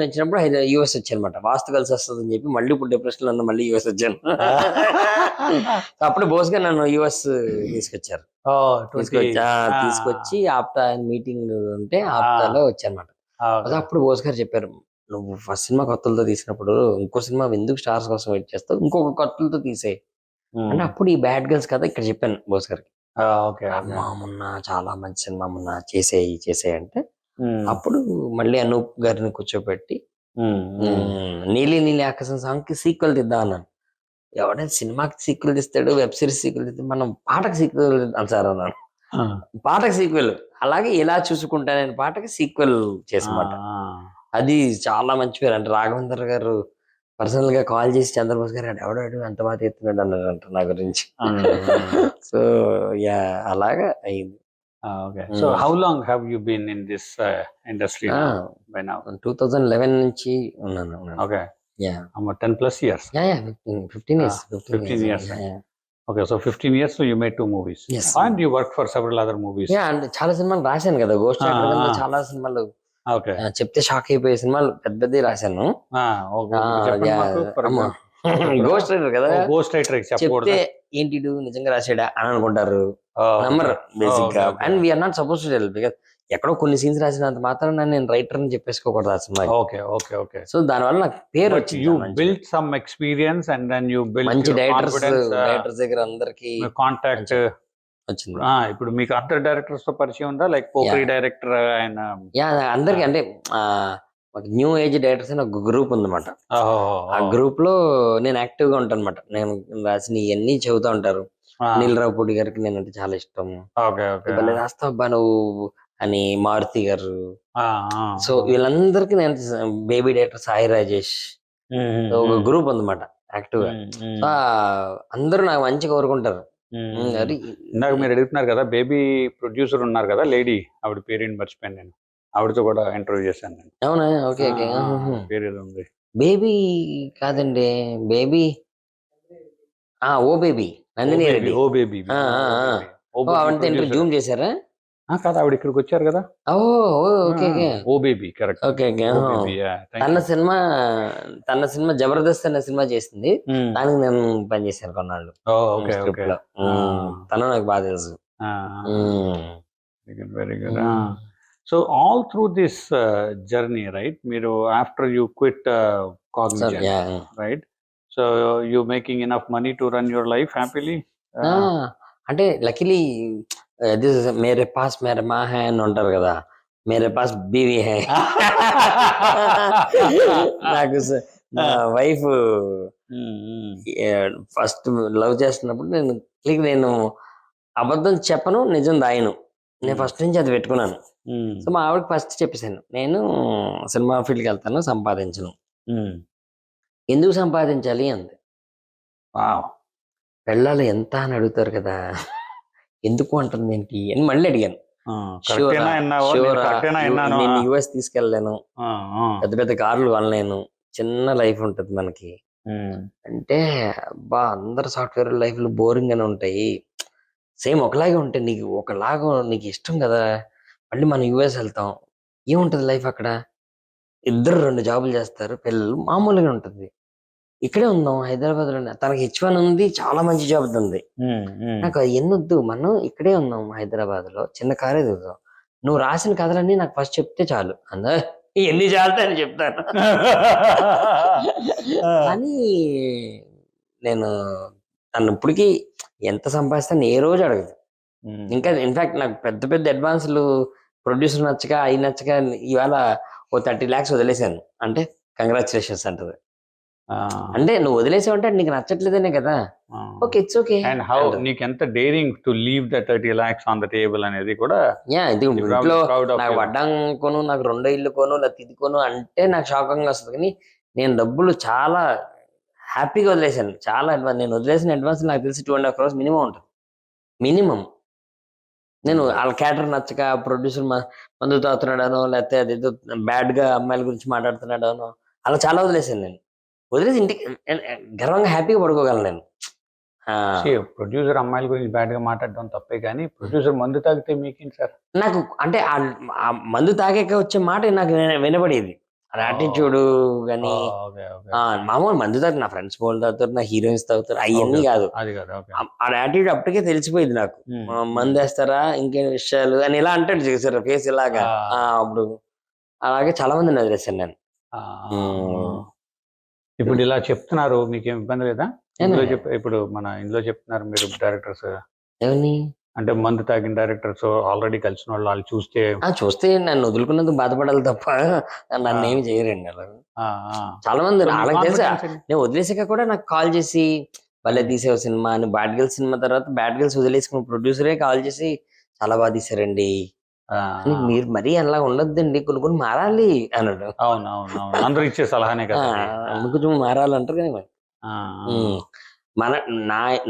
వచ్చినప్పుడు యూఎస్ వచ్చానమాట. వాస్తు కలిసి వస్తుంది అని చెప్పి మళ్ళీ ఇప్పుడు డిప్రెషన్ లో మళ్ళీ యూఎస్ వచ్చాను. అప్పుడు బోస్ గా నన్ను యూఎస్ తీసుకొచ్చారు. తీసుకొచ్చి ఆప్తా మీటింగ్ ఉంటే ఆప్తాలో వచ్చానమాట. అప్పుడు బోస్ గారు చెప్పారు, నువ్వు ఫస్ట్ సినిమా కొత్తలతో తీసినప్పుడు ఇంకో సినిమా ఎందుకు స్టార్స్ కోసం వెయిట్ చేస్తావు, ఇంకొక కొత్తలతో తీసే అంటే అప్పుడు ఈ బ్యాడ్ గర్ల్స్ కదా ఇక్కడ చెప్పాను బోస్ గారికి. మొన్న చాలా మంచి సినిమా మొన్న చేసేయి అంటే అప్పుడు మళ్ళీ అనూప్ గారిని కూర్చోబెట్టి నీలి నీలి ఆకాశం సాంగ్ కి సీక్వెల్ తీద్దాం అన్నాను. ఎవడైనా సినిమాకి సీక్వెల్ తీస్తాడు, వెబ్ సిరీస్ సీక్వెల్ తీస్తాడు, మనం పాటకి సీక్వెల్ తీద్దాం సార్ అన్నాను. పాటకి సీక్వెల్ అలాగే ఇలా చూసుకుంటానని పాటకి సీక్వెల్ చేసమాట. అది చాలా మంచి పేరు. అంటే రాఘవేంద్ర గారు పర్సనల్ గా కాల్ చేసి చంద్రబోస్ గారు ఎవడాడు అంత బాగా తీస్తున్నాడు అన్నారంట నా గురించి. సో యా అలాగా అయింది. So how long have you been in this industry by now? 2011 నుంచి ఉన్నాను. Okay, yeah 10+ years. Yeah 15 years. 15 years. Okay, so 15 years, so you made 2 movies. Yes. And you worked for several other movies. Yeah అంటే చాలా సినిమాలు రాశాను కదా. Ghost చాలా సినిమాలు okay చెప్తే షాక్ అయిపోయే సినిమాలు పెద్దది రాశాను. గోస్ట్ రైటర్ కదా, గోస్ట్ రైటర్ చెప్తే ఏంటి నిజంగా రాసాడా అని అనుకుంటారు, నమ్మరు బేసిక్ గా. And we are not suppose to tell because ఎక్కడో కొన్ని సీన్స్ రాసినంత మాత్రం నేను రైటర్ అని చెప్పేసుకోకూడదు ఆ సినిమా. Okay okay okay. సో దాని వల్ల నాకు పేరు వచ్చింది. You build some experience and then you build మంచి డైరెక్టర్స్ దగ్గర అందరికి కాంటాక్ట్ వచ్చింది. ఇప్పుడు మీకు అందరు డైరెక్టర్స్ తో పరిచయం ఉందా? లైక్ పోకరి డైరెక్టర్ ఆయన అందరికి అంటే న్యూ ఏజ్ డైరెక్టర్స్ అని ఒక గ్రూప్ ఉందన్నమాట. ఆ గ్రూప్ లో నేను యాక్టివ్ గా ఉంటాను అనమాట. నేను రాసిన ఇవన్నీ చెబుతా ఉంటారు. నీలరావు పూడి గారికి నేనంటే చాలా ఇష్టం. రాస్తావబ్బా నువ్వు అని మారుతి గారు. సో వీళ్ళందరికీ నేను బేబీ డైరెక్టర్ సాయి రాజేష్ ఒక గ్రూప్ ఉందన్నమాట యాక్టివ్ గా. అందరూ నాకు మంచిగా కోరుకుంటారు. ఇందాక మీరు అడుగుతున్నారు కదా, బేబీ ప్రొడ్యూసర్ ఉన్నారు కదా లేడీ, ఆవిడ పేరేంటి మర్చిపోయాను నేను. ఆవిడతో కూడా ఇంటర్వ్యూ చేశాను నేను. అవునా? Okay okay. పేరు ఏదో ఉంది. బేబీ కాదండి, baby oh baby Nandini Reddy. Oh baby అవంతా ఇంటర్వ్యూ జూమ్ చేశారా? కాదు, ఆవిడ ఇక్కడికి వచ్చారు కదా. Okay okay. Oh baby correct. Okay okay. తన సినిమా జబర్దస్త్ అనే సినిమా చేసింది, దానికి నేను పనిచేశాను కొన్నాళ్ళు. తను నాకు బాగా తెలుసు. Very good. So all through this journey right, మీరు after you quit Cognizant right, so you making enough money to run your life happily? అంటే లక్కీలీ మేరే పాస్ మేరే మా హై అని ఉంటారు కదా, మేరే పాస్ బీవీ హై. నాకు వైఫ్ ఫస్ట్ లవ్ చేస్తున్నప్పుడు నేను అబద్ధం చెప్పను, నిజం దాయను. నేను ఫస్ట్ నుంచి అది పెట్టుకున్నాను. సో మా ఆవిడకి ఫస్ట్ చెప్పేశాను, నేను సినిమా ఫీల్డ్కి వెళ్తాను, సంపాదించను. ఎందుకు సంపాదించాలి అంది. పెళ్ళాలు ఎంత అని అడుగుతారు కదా, ఎందుకు అంటుంది ఏంటి అని మళ్ళీ అడిగాను. కరెక్టేనా విన్నావో, నేను కరెక్టేనా విన్నాను. నేను యుఎస్ తీసుకెళ్ళలేను, పెద్ద పెద్ద కార్లు కొనలేను, చిన్న లైఫ్ ఉంటది మనకి అంటే, అబ్బా అందరు సాఫ్ట్వేర్ లైఫ్లు బోరింగ్ గానే ఉంటాయి, సేమ్ ఒకలాగే ఉంటాయి, నీకు ఒకలాగా నీకు ఇష్టం కదా, మళ్ళీ మనం యుఎస్ వెళ్తాం, ఏముంటది లైఫ్ అక్కడ, ఇద్దరు 2 జాబులు చేస్తారు, పిల్లలు మామూలుగా ఉంటుంది. ఇక్కడే ఉందాం హైదరాబాద్ లోనే, తనకి H1 ఉంది, చాలా మంచి జాబ్ ఉంది, నాకు ఎన్నొద్దు, మనం ఇక్కడే ఉన్నాం హైదరాబాద్ లో, చిన్న కారే దిగుతాం, నువ్వు రాసిన కథలన్నీ నాకు ఫస్ట్ చెప్తే చాలు, ఎన్ని చాలుతాయని చెప్తాను అని నేను తను ఇప్పటికి ఎంత సంపాదిస్తాను ఏ రోజు అడగదు. ఇంకా ఇన్ఫాక్ట్ నాకు పెద్ద పెద్ద అడ్వాన్స్లు ప్రొడ్యూసర్ నచ్చక అవి నచ్చక ఇవాళ ఓ 30 lakhs వదిలేశాను, అంటే కంగ్రాచులేషన్స్ అంటది, అంటే నువ్వు వదిలేసావంటే నీకు నచ్చట్లేదనే కదా, okay it's okay. And how నీకు ఎంత daring to leave the 30 lakhs on the table అనేది కూడా, ఇది ఇంట్లో నాకు వడ్డం కొను, నాకు 2 ఇల్లు కొను, లేకపోతే ఇది కొను అంటే నాకు షాకింగ్ వస్తుంది, కానీ నేను డబ్బులు చాలా హ్యాపీగా వదిలేశాను, చాలా అడ్వాన్స్, నేను వదిలేసిన అడ్వాన్స్ నాకు తెలిసి 2.5 crores మినిమం ఉంటుంది, మినిమం. నేను వాళ్ళ క్యాటర్ నచ్చక ప్రొడ్యూసర్ మందు తాగుతున్నాడనో, లేకపోతే అదేదో బ్యాడ్ గా అమ్మాయిల గురించి మాట్లాడుతున్నాడనో, అలా చాలా వదిలేశాను నేను, వదిలేసి ఇంటికి గర్వంగా హ్యాపీగా పడుకోగలను నేను. ప్రొడ్యూసర్ అమ్మాయిల గురించి బ్యాడ్ గా మాట్లాడడం తప్పే, కానీ ప్రొడ్యూసర్ మందు తాగితే మీకేంటి సార్? నాకు అంటే ఆ మందు తాగాక వచ్చే మాట నాకు వినబడేది, యాటిట్యూడ్ కానీ, మామూలు మందు తాగు, నా ఫ్రెండ్స్ బోల్ తాగుతారు, నా హీరోయిన్స్ తాగుతారు, అవన్నీ కాదు, ఆ యాటిట్యూడ్ అప్పటికే తెలిసిపోయింది నాకు, మందు వేస్తారా ఇంకేం విషయాలు అని ఇలా అంటాడు చూసారు ఫేస్ ఇలాగా, అప్పుడు అలాగే చాలా మంది వదిలేసాను నేను. ఇప్పుడు ఇలా చెప్తున్నారు, మీకేం ఇబ్బంది లేదా? ఇప్పుడు మన ఇందులో చెప్తున్నారు మీరు డైరెక్టర్స్, అంటే మందు తాగిన డైరెక్టర్స్ ఆల్రెడీ కలిసిన వాళ్ళు చూస్తే నన్ను వదులుకున్నందుకు బాధపడాలి తప్ప నన్ను ఏమి చేయరండి అలా. చాలా మంది వాళ్ళకి తెలుసా, నేను వదిలేసాక కూడా నాకు కాల్ చేసి భలే తీసేవు సినిమా అని, బ్యాడ్ గర్ల్స్ సినిమా తర్వాత బ్యాడ్ గర్ల్స్ వదిలేసుకున్న ప్రొడ్యూసరే కాల్ చేసి చాలా బాగా తీసారండి, మీరు మరీ అలా ఉండొద్దండి, కొన్ని మారాలి అన్నాడు. అవునవును, అందరూ ఇచ్చే సలహానే కదా, కొంచెం మారాలంటారు కానీ మన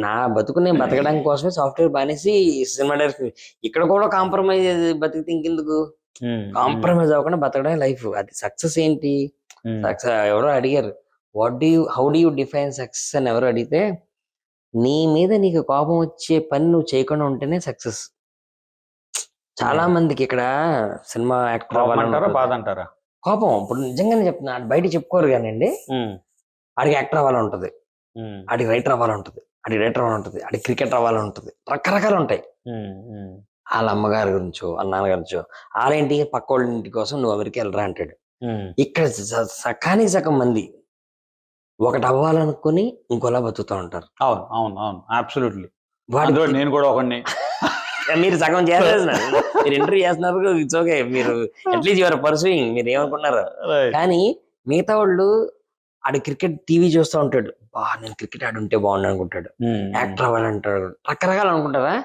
నా బతుకు నేను బతకడానికి కోసమే సాఫ్ట్వేర్ బానేసి సినిమా డైరెక్టర్, ఇక్కడ కూడా కాంప్రమైజ్ బతికితే ఇంకెందుకు, కాంప్రమైజ్ అవ్వకుండా బతకడం లైఫ్, అది సక్సెస్ ఏంటి? సక్సెస్ ఎవరో అడిగారు, how do you define success అని ఎవరు అడిగితే, నీ మీద నీకు కోపం వచ్చే పని నువ్వు చేయకుండా ఉంటేనే సక్సెస్. చాలా మందికి ఇక్కడ సినిమా యాక్టర్ అవ్వాలంటారా బాధంటారా? కోపం, ఇప్పుడు నిజంగానే చెప్తున్నా, బయట చెప్పుకోరు కానండి, ఆడికి యాక్టర్ అవ్వాలని ఉంటది, ఆడికి రైటర్ అవ్వాలని ఉంటది, ఆడికి రైటర్ అవ్వాలని ఉంటది, ఆడికి క్రికెటర్ అవ్వాలని ఉంటది, రకరకాలు ఉంటాయి. వాళ్ళ అమ్మగారి గురించో వాళ్ళ నాన్నగారి గురించో, వాళ్ళ పక్క వాళ్ళ ఇంటి కోసం నువ్వు అమెరికా వెళ్ళరా అంటాడు. ఇక్కడ సకానికి సగం మంది ఒకటి అవ్వాలనుకుని ఇంకోలా బతుకుతూ ఉంటారు. అవును అవును అవును, అబ్సల్యూట్లీ. నేను కూడా ఒకడిని. మీరు సగం చేస్తున్నారు, మీరు ఇంటర్వ్యూ చేస్తున్నారు, ఇట్స్ ఓకే, మీరు అట్లీస్ట్ యువర్ పర్సూయింగ్, మీరు ఏమనుకున్నారు. కానీ మిగతా వాళ్ళు ఆడు క్రికెట్ టీవీ చూస్తూ ఉంటాడు, నేను క్రికెట్ ఆడుంటే బాగుండు అనుకుంటాడు, యాక్టర్ అవ్వాలంటాడు, రకరకాలు అనుకుంటారా.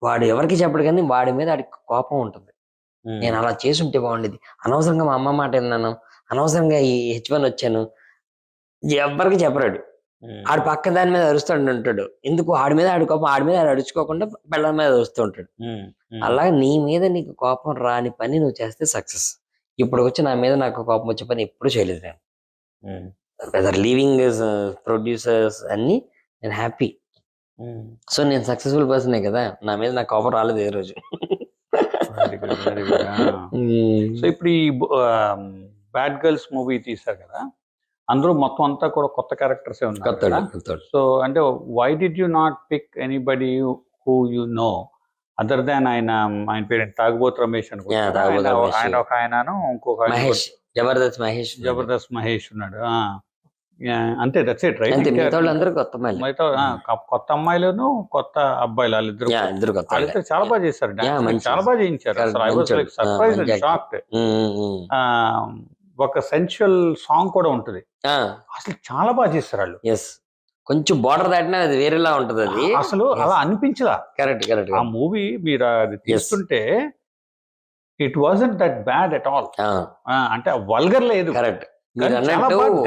వాడు ఎవరికి చెప్పడు, కానీ వాడి మీద ఆడికి కోపం ఉంటుంది, నేను అలా చేసి ఉంటే బాగుండేది, అనవసరంగా మా అమ్మ మాట విన్నాను, అనవసరంగా ఈ H1 వచ్చాను, ఎవరికి చెప్పరాడు. ఆడు పక్క దాని మీద అరుస్తాడు ఉంటాడు, ఎందుకు ఆడి మీద ఆడి కోపం, ఆడి మీద ఆడు అరుచుకోకుండా పిల్లల మీద అరుస్తూ ఉంటాడు. అలాగే నీ మీద నీకు కోపం రాని పని నువ్వు చేస్తే సక్సెస్. ఇప్పుడు వచ్చి నా మీద నాకు కోపం వచ్చే పని ఎప్పుడు చేయలేదు నేను, వెదర్ లీవింగ్ ప్రొడ్యూసర్స్ అన్ని, నేను హ్యాపీ. సో నేను సక్సెస్ఫుల్ పర్సనే కదా, నా మీద నాకు కోపం రాలేదు ఏ రోజు. సో ఇప్పుడు ఈ బ్యాడ్ గర్ల్స్ మూవీ తీసారు కదా, అందరూ మొత్తం అంతా కూడా కొత్త క్యారెక్టర్స్ ఉన్నారు. సో అంటే why did you not pick anybody who you know other than ఆయన పేరు తాగుబోతు రమేష్ అనుకుంటా, ఆయన ఒక ఆయనను ఇంకొక జబర్దస్త్ మహేష్ ఉన్నాడు, అంతే, దట్స్ ఇట్ రైట్. కొత్త అమ్మాయిలను కొత్త అబ్బాయిలు వాళ్ళిద్దరు చాలా బాగా చేశారు, చాలా బాగా చేయించారు. అసలు I was like surprised and shocked. ఒక సెన్షువల్ సాంగ్ కూడా ఉంటది, అసలు చాలా బాగా చేస్తారు వాళ్ళు. కొంచెం బార్డర్ దాటినా అది వేరేలా ఉంటది, అది అసలు అలా అనిపించదా. Correct correct. ఆ మూవీ మీరు అది తీస్తుంటే it wasn't that bad at all, అంటే వల్గర్ లేదు. కరెక్ట్,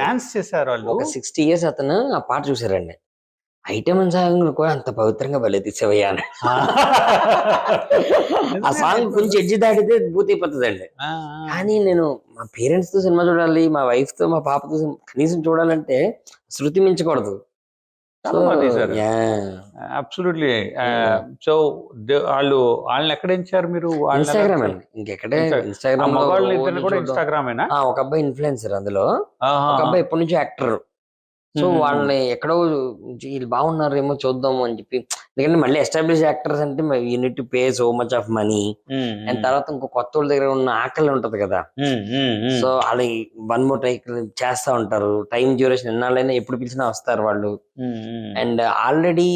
డాన్స్ చేశారు వాళ్ళు. ఒక 60 years అతను ఆ పాట చూసారండి, ఐటమ్ సాంగ్ కూడా అంత పవిత్రంగా భలే తీసేవయ్యా అని. ఆ సాంగ్ కొంచెం ఎడ్జి దాటితే బూత్ అయిపోతుందండి. కానీ నేను మా పేరెంట్స్ తో సినిమా చూడాలి, మా వైఫ్ తో, మా పాపతో కనీసం చూడాలంటే శృతి మించకూడదు. చాలా బాగా తీశారు. అబ్సల్యూట్లీ. సో వాళ్ళని ఎక్కడ ఇచ్చారు మీరు? ఇన్స్టాగ్రామ్ అండి, ఇంకెక్కడే ఇన్స్టాగ్రామ్. ఇన్స్టాగ్రామేనా? ఒక అబ్బాయి ఇన్ఫ్లుయెన్సర్ అందులో, ఒక అబ్బాయి ఎప్పటి నుంచో యాక్టర్. సో వాళ్ళని ఎక్కడో వీళ్ళు బాగున్నారేమో చూద్దాము అని చెప్పి, ఎందుకంటే మళ్ళీ ఎస్టాబ్లిష్ యాక్టర్స్ అంటే unit to pay so much of money, and తర్వాత ఇంకో కొత్త వాళ్ళ దగ్గర ఉన్న ఆకలి ఉంటది కదా. సో వాళ్ళు 1 more టైక్ చేస్తా ఉంటారు, టైం డ్యూరేషన్ ఎన్నాళ్ళైనా ఎప్పుడు పిలిచినా వస్తారు వాళ్ళు. అండ్ ఆల్రెడీ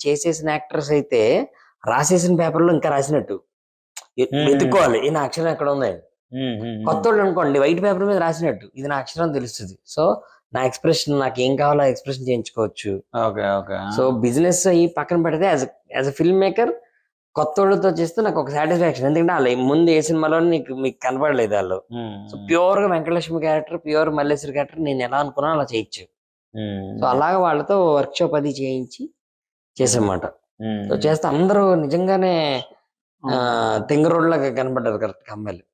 చేసేసిన యాక్టర్స్ అయితే రాసేసిన పేపర్ లో ఇంకా రాసినట్టు వెతుక్కోవాలి, ఈ నా అక్షరం ఎక్కడ ఉంది. కొత్త వాళ్ళు అనుకోండి వైట్ పేపర్ మీద రాసినట్టు ఇది నా అక్షరం తెలుస్తుంది. సో నా ఎక్స్ప్రెషన్, నాకు ఏం కావాలో ఎక్స్ప్రెషన్ చేయించుకోవచ్చు. సో బిజినెస్ అయ్యి పక్కన పెడితే యాజ్ అ ఫిల్మ్ మేకర్ కొత్త వాళ్ళతో చేస్తే నాకు ఒక సాటిస్ఫాక్షన్. ఎందుకంటే వాళ్ళు ముందు ఏ సినిమాలో మీకు కనపడలేదు వాళ్ళు. సో ప్యూర్ గా Venkatalakshmi character, pure Malleswari character నేను ఎలా అనుకున్నా అలా చేయొచ్చు. సో అలాగే వాళ్ళతో వర్క్ షాప్ అది చేయించి చేసామాట. సో చేస్తే అందరూ నిజంగానే తింగరోడ్లాగా కనపడ్డారు కరెక్ట్ అమ్మాయిలు.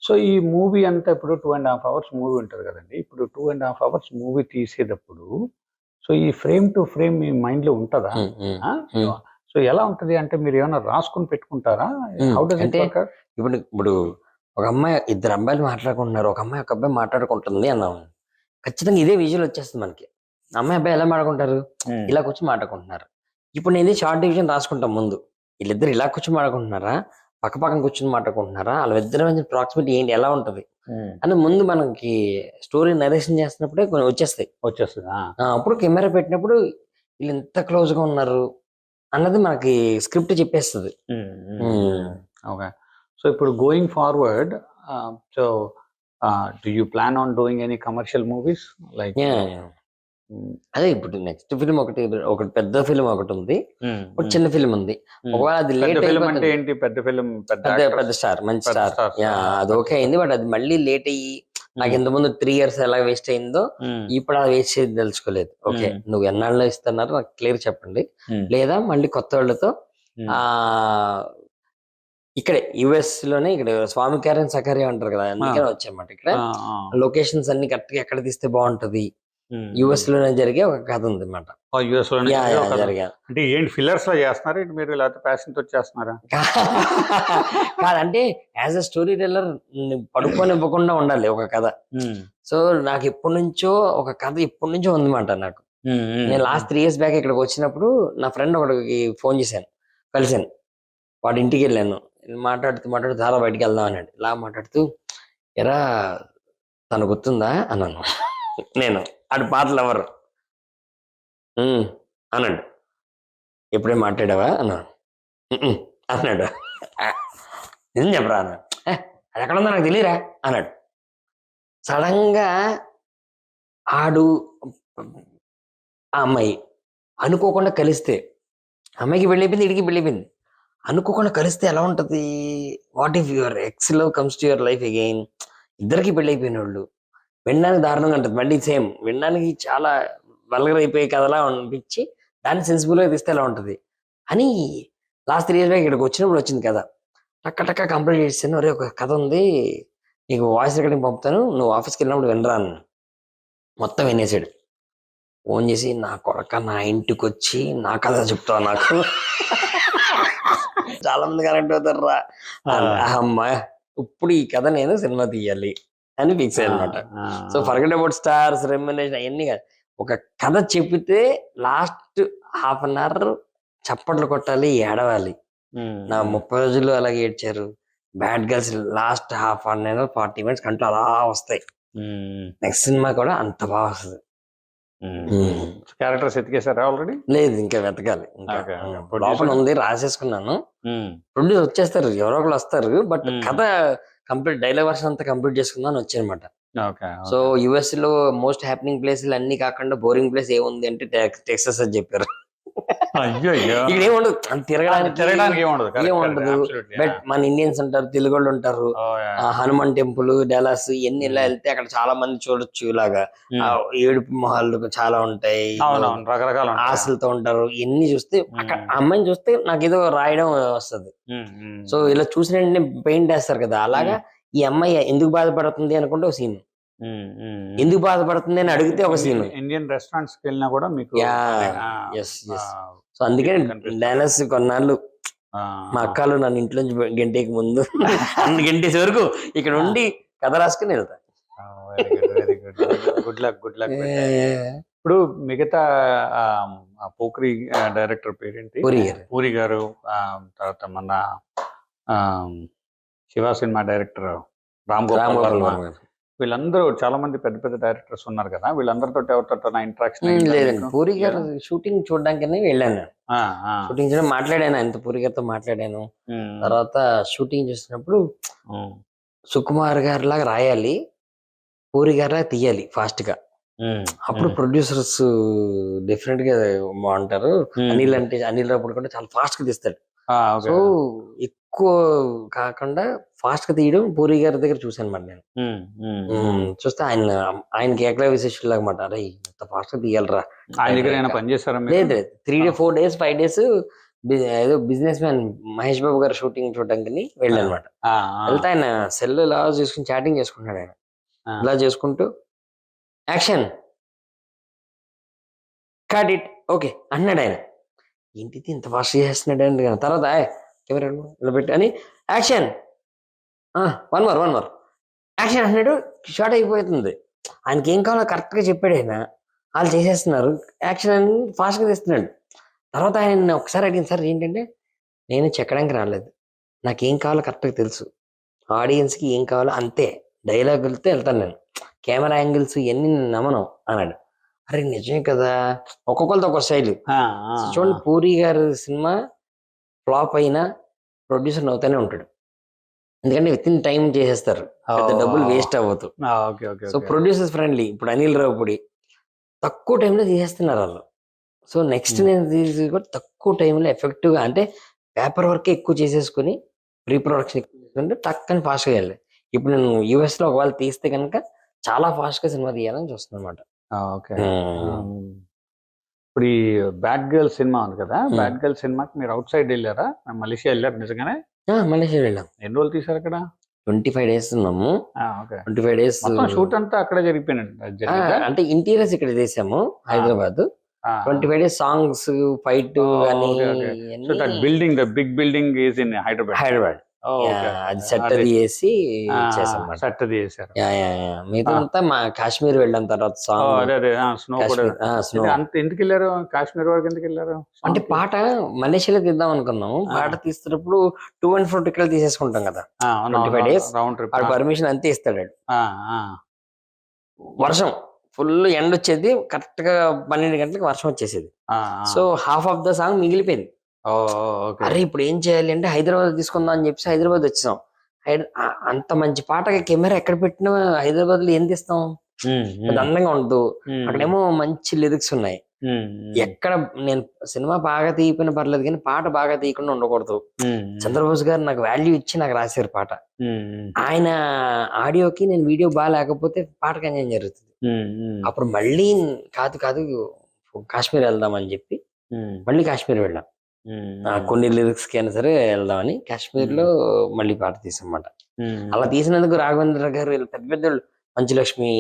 సో ఈ మూవీ అంతా ఇప్పుడు 2.5 hours మూవీ ఉంటుంది కదండి. ఇప్పుడు 2.5 hours మూవీ తీసేటప్పుడు సో ఈ frame to frame me mind లో ఉంటుందా? సో ఎలా ఉంటది అంటే మీరు ఏమైనా రాసుకుని పెట్టుకుంటారా? ఇప్పుడు ఒక అమ్మాయి, 2 అమ్మాయిలు మాట్లాడుకుంటున్నారు, ఒక అమ్మాయి ఒక అబ్బాయి మాట్లాడుకుంటుంది అన్నాము, ఖచ్చితంగా ఇదే విజువల్ వచ్చేస్తుంది మనకి. అమ్మాయి అబ్బాయి ఎలా మాట్లాడుకుంటారు? ఇలా కూర్చొని మాట్లాడుకుంటున్నారు. ఇప్పుడు నేను షార్ట్ డివిజన్ రాసుకుంటాం ముందు, వీళ్ళిద్దరు ఇలా కూర్చొని మాట్లాడుకుంటున్నారా, పక్క పక్కన కూర్చొని మాట్లాడుకుంటున్నారా, వాళ్ళ ఇద్దరి మధ్య ప్రాక్సిమిటీ ఏంటి, ఎలా ఉంటది అని ముందు మనకి స్టోరీ నరేషన్ చేస్తున్నప్పుడే కొన్ని వచ్చేస్తాయి. అప్పుడు కెమెరా పెట్టినప్పుడు వీళ్ళు ఎంత క్లోజ్ గా ఉన్నారు అన్నది మనకి స్క్రిప్ట్ చెప్పేస్తుంది. ఓకే. సో ఇప్పుడు going forward, so do you plan on doing any commercial movies like? అదే ఇప్పుడు నెక్స్ట్ ఫిల్మ్ ఒకటి పెద్ద ఫిల్మ్ ఒకటి ఉంది, ఒక చిన్న ఫిల్మ్ ఉంది. ఒకవేళ అది లేట్ అంటే ఏంటి? పెద్ద ఫిల్మ్, పెద్ద స్టార్, మంచి స్టార్, అది ఓకే అయింది. బట్ అది మళ్ళీ లేట్ అయ్యి నాకు ఇంతకుముందు 3 years ఎలా వేస్ట్ అయిందో ఇప్పుడు అది వేస్ట్ చేసి తెలుసుకోలేదు. ఓకే, నువ్వు ఎన్నాళ్ళలో ఇస్తున్నారు నాకు క్లియర్ చెప్పండి, లేదా మళ్ళీ కొత్త వాళ్ళతో ఇక్కడ యుఎస్ లోనే ఇక్కడ స్వామి క్యారెన్ సకర్య అంటారు కదా, అందుకనే వచ్చామాట. ఇక్కడ లొకేషన్స్ అన్ని కరెక్ట్ గా ఎక్కడ తీస్తే బాగుంటది, యుఎస్ లోనే జరిగే ఒక కథ ఉంది అన్నమాట. అంటే ఏంటి ఫిల్లర్స్ లో చేస్తున్నారా మీరు, లేకపోతే ప్యాషన్ తో చేస్తున్నారా? కాదంటే యాజ్ అ స్టోరీ టెల్లర్ పడుకొని ఇవ్వకుండా ఉండాలి ఒక కథ. సో నాకు ఎప్పటి నుంచో ఒక కథ ఎప్పటి నుంచో ఉందన్నమాట నాకు. నేను లాస్ట్ 3 years బ్యాక్ ఇక్కడికి వచ్చినప్పుడు నా ఫ్రెండ్ ఒకటికి ఫోన్ చేశాను, కలిసాను, వాడి ఇంటికి వెళ్ళాను. మాట్లాడుతూ చాలా బయటికి వెళ్దాం అన్నాడు. ఇలా మాట్లాడుతూ ఎరా తను గుర్తుందా అన్నాను. నేను అటు పాటలు ఎవరు అన్నాడు. ఎప్పుడే మాట్లాడావా అన్నాను. అన్నాడు. నిజం చెప్పరా అన్నాడు. అది ఎక్కడ ఉందో నాకు తెలియరా అన్నాడు. సడన్ గా ఆడు ఆ అమ్మాయి అనుకోకుండా కలిస్తే, అమ్మాయికి వెళ్ళిపోయింది, ఇడికి వెళ్ళిపోయింది, అనుకోకుండా కలిస్తే ఎలా ఉంటది? What if your ex love comes to your life again? ఇద్దరికి పెళ్ళైపోయిన వాళ్ళు వినడానికి దారుణంగా ఉంటుంది, మళ్ళీ సేమ్ వినడానికి చాలా వల్గర్ అయిపోయే కథలా అనిపించి దాన్ని సెన్సిబుల్ గా తీస్తే ఎలా ఉంటది అని లాస్ట్ 3 years బ్యాక్ ఇక్కడికి వచ్చినప్పుడు వచ్చింది కదా. టక్క కంప్లీట్ చేస్తాను. ఒరే ఒక కథ ఉంది, నీకు వాయిస్ రికార్డింగ్ పంపుతాను, నువ్వు ఆఫీస్కి వెళ్ళినప్పుడు వినరా అని మొత్తం వినేసాడు. ఫోన్ చేసి, నా కొడక నా ఇంటికి వచ్చి నా కథ చెప్తావు నాకు, చాలా మంది కరెక్ట్ అవుతారా అమ్మా, ఇప్పుడు ఈ కథ నేను సినిమా తీయాలి అని ఫిక్స్ అయ్యానమాట. So forget about stars, remuneration అవన్నీ కాదు, ఒక కథ చెప్పితే లాస్ట్ 1/2 hour చప్పట్లు కొట్టాలి, ఏడవాలి. నా 30 రోజులు అలాగే ఏడ్చారు. Bad girls last 1/2 hour 40 minutes కంట్లో అలా వస్తాయి. నెక్స్ట్ సినిమా కూడా అంత బాగా వస్తుంది. క్యారెక్టర్స్ ఎతికేసారా ఆల్రెడీ? లేదు, ఇంకా వెతకాలి. లోపల ఉంది, రాసేసుకున్నాను. ప్రొడ్యూస్ వచ్చేస్తారు, ఎవరో ఒకరు వస్తారు. బట్ కథ కంప్లీట్ డైలాగ్ వర్షన్ అంతా కంప్లీట్ చేసుకుందాం వచ్చానమాట. సో యుఎస్ లో మోస్ట్ హ్యాపెనింగ్ ప్లేస్ అన్ని కాకుండా బోరింగ్ ప్లేస్ ఏముంది అంటే టెక్సస్ అని చెప్పారు. అయ్యో ఇక్కడ ఏముండదు తిరగడానికి తిరగడానికి ఏముండదు ఏముండదు. బట్ మన ఇండియన్స్ ఉంటారు, తెలుగు వాళ్ళు ఉంటారు, హనుమాన్ టెంపుల్, డెలాస్ ఇవన్నీ ఇలా వెళ్తే అక్కడ చాలా మంది చూడొచ్చు. ఇలాగా ఏడుపు మొహాలు చాలా ఉంటాయి, రకరకాల ఆశలతో ఉంటారు. ఇవన్నీ చూస్తే అక్కడ అమ్మాయిని చూస్తే నాకు ఏదో రాయడం వస్తుంది. సో ఇలా చూసిన వెంటనే పెయింట్ వేస్తారు కదా, అలాగా ఈ అమ్మాయి ఎందుకు బాధపడుతుంది అనుకుంటే ఒక సీన్, ఎందుకు బాధపడుతుంది అని అడిగితే ఒక సీన్. ఇండియన్ రెస్టారెంట్స్ వెళ్ళినా కూడా మీకు సో అందుకే డాలస్ కొన్నాళ్ళు మా అక్కలు నన్ను ఇంట్లో నుంచి గంటకి ముందు గంటేసే వరకు ఇక్కడ ఉండి కథ రాసుకుని వెళ్తా. Very good, good luck, good luck. ఇప్పుడు మిగతా పోఖ్రి డైరెక్టర్ పేరేంటి? పూరి గారు, తర్వాత మన శివ సినిమా డైరెక్టర్ రామ్ గోపాల్ వర్మ, వీళ్ళందరూ చాలా మంది పెద్ద పెద్ద డైరెక్టర్స్ ఉన్నారు కదా, వీళ్ళందరితో ఎవరితో నా ఇంట్రాక్షన్ లేదండి. పూరి గారు షూటింగ్ చూడడానికి వెళ్ళాను, షూటింగ్ చూడ మాట్లాడాను ఆయనతో, పూరి గారితో మాట్లాడాను. తర్వాత షూటింగ్ చూసినప్పుడు సుకుమార్ గారి లాగా రాయాలి, పూరి గారి లాగా తీయాలి ఫాస్ట్ గా, అప్పుడు ప్రొడ్యూసర్స్ డిఫరెంట్ గా బాగుంటారు. అనిల్ రాపుడు కూడా చాలా ఫాస్ట్ గా తీస్తాడు. సో ఎక్కువ కాకుండా ఫాస్ట్ గా తీయడం పూరి గారి దగ్గర చూసాను మరి నేను. చూస్తే ఆయనకి ఏకలా విశేషులాగా మాట, అరే ఇంత ఫాస్ట్ గా తీయాలరా. ఆయన దగ్గర పనిచేస్తారా? లేదు, 3 days 4 days 5 days ఏదో బిజినెస్ మ్యాన్ మహేష్ బాబు గారు షూటింగ్ చూడడానికి వెళ్ళానమాట. వెళ్తే ఆయన సెల్ ఇలా చేసుకుని చాటింగ్ చేసుకుంటున్నాడు. ఆయన ఇలా చేసుకుంటూ యాక్షన్ కట్ ఇట్ ఓకే అన్నాడు. ఆయన ఏంటిది ఇంత ఫాస్ట్ చేస్తున్నాడు అండి. తర్వాత కెమెరా ఇలా పెట్టి అని యాక్షన్ వన్ మోర్ యాక్షన్ అన్నాడు. షార్ట్ అయిపోతుంది. ఆయనకి ఏం కావాలో కరెక్ట్ గా చెప్పాడు. ఆయన వాళ్ళు చేసేస్తున్నారు, యాక్షన్ అని ఫాస్ట్ గా తీస్తున్నాడు. తర్వాత ఆయన ఒకసారి అడిగింది, సార్ ఏంటంటే నేను చెక్కడానికి రాలేదు, నాకేం కావాలో కరెక్ట్ గా తెలుసు, ఆడియన్స్ కి ఏం కావాలో అంతే, డైలాగులతో వెళ్తాను నేను, కెమెరా యాంగిల్స్ ఇవన్నీ నేను నమ్మను అన్నాడు. అరే నిజమే కదా, ఒక్కొక్కరితో ఒక్కొక్క స్టైల్. చూడండి పూరి గారి సినిమా ఫ్లాప్ అయినా ప్రొడ్యూసర్ అవుతానే ఉంటాడు, ఎందుకంటే విత్ ఇన్ టైం చేసేస్తారు, పెద్ద డబ్బులు వేస్ట్ అవ్వదు. So producers friendly. ఇప్పుడు అనిల్ రావుపూడి తక్కువ టైంలో తీసేస్తున్నారు వాళ్ళు. సో నెక్స్ట్ నేను తీసి కూడా తక్కువ టైంలో ఎఫెక్టివ్ గా, అంటే పేపర్ వర్క్ ఎక్కువ చేసేసుకుని ప్రీ ప్రొడక్షన్ ఎక్కువ చేసుకుంటే టక్కని ఫాస్ట్ గా వెళ్ళాలి. ఇప్పుడు నేను యూఎస్ లో ఒకవేళ తీస్తే కనుక చాలా ఫాస్ట్ గా సినిమా తీయాలని చూస్తున్నాను అనమాట. ఇప్పుడు ఈ బ్యాడ్ గర్ల్ సినిమా ఉంది కదా, బ్యాడ్ గర్ల్ సినిమాకి మీరు అవుట్ సైడ్ వెళ్ళారా? మలేషియా వెళ్ళారు నిజంగానే? మలేషియా వెళ్ళాం. ఎన్ని రోజులు తీసారు అక్కడ? 25 days ఉన్నాము. 25 days షూట్ అంతా అక్కడే జరిగిపోయినట్టు. అంటే ఇంటీరియర్స్ ఇక్కడ చేసాము Hyderabad. 25 days songs, fight building, the big building is in Hyderabad. అది సెట్ అది వేసి చేసాం. మిగతా మా కాశ్మీర్ వెళ్ళాం. తర్వాత ఎందుకు వెళ్ళారు కాశ్మీర్ వరకు? ఎందుకు వెళ్ళారు అంటే పాట మలేషియాలో తీద్దాం అనుకున్నాము. పాట తీస్తున్నప్పుడు 2 and 4 టికెట్లు తీసేసుకుంటాం కదా, 25 days పర్మిషన్ అంతే ఇస్తాడు. వర్షం ఫుల్ ఎండ వచ్చేది, కరెక్ట్ గా 12 గంటలకు వర్షం వచ్చేసేది. So half of the song మిగిలిపోయింది. అరే ఇప్పుడు ఏం చేయాలి అంటే హైదరాబాద్ తీసుకుందాం అని చెప్పి హైదరాబాద్ వచ్చాం. అంత మంచి పాటగా కెమెరా ఎక్కడ పెట్టినా హైదరాబాద్ లో ఏం తీస్తాం, అది అందంగా ఉండదు. అక్కడేమో మంచి లిరిక్స్ ఉన్నాయి. ఎక్కడ నేను సినిమా బాగా తీయకపోయినా పర్లేదు కానీ పాట బాగా తీయకుండా ఉండకూడదు. చంద్రబోస్ గారు నాకు వాల్యూ ఇచ్చి నాకు రాశారు పాట. ఆయన ఆడియోకి నేను వీడియో బాగా లేకపోతే పాటకి అన్యాయం జరుగుతుంది. అప్పుడు మళ్ళీ కాదు కాశ్మీర్ వెళ్దామని చెప్పి మళ్ళీ కాశ్మీర్ వెళ్ళాం. కొన్ని లిరిక్స్ కి అయినా సరే వెళ్దామని కాశ్మీర్ లో మళ్ళీ పాట తీసామన్నమాట. అలా తీసినందుకు రాఘవేంద్ర గారు పెద్ద పెద్ద మంచులక్ష్మి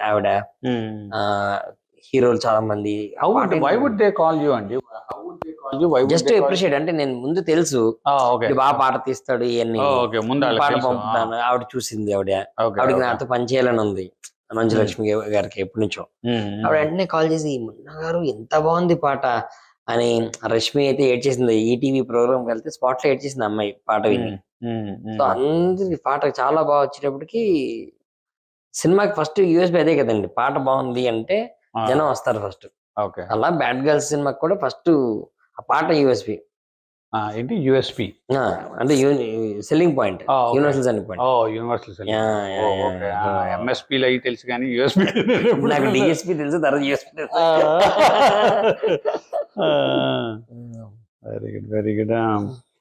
ఆవిడ, హీరోలు చాలా మంది జస్ట్ అప్రిషియేట్. అంటే నేను ముందు తెలుసు బాగా పాట తీస్తాడు, ఇవన్నీ పాట పంపుతాను. ఆవిడ చూసింది, ఆవిడకి నాతో పని చేయాలని ఉంది మంచులక్ష్మి గారికి ఎప్పటి నుంచో. ఆవిడ వెంటనే కాల్ చేసి మున్నా గారు ఎంత బాగుంది పాట అని. రష్మి అయితే ఏడ్చేసింది, ఈటీవీ ప్రోగ్రామ్ వెళ్తే స్పాట్ లో ఏడ్చేసింది అమ్మాయి పాట విని. సో అందరి పాట చాలా బాగా వచ్చేటప్పటికి సినిమాకి ఫస్ట్ యూఎస్బీ అదే కదండి, పాట బాగుంది అంటే జనం వస్తారు ఫస్ట్. అలా బ్యాడ్ గర్ల్స్ సినిమాకి కూడా ఫస్ట్ ఆ పాట యూఎస్బీ. ఏంటి యూఎస్పి? అంటే selling point, universal selling point. Universal Yeah. ఎంఎస్పీలు అవి తెలుసు కానీ యూఎస్పి నాకు డిఎస్పి తెలుసు, తర్వాత యూఎస్పి తెలుసు. Very good, very good.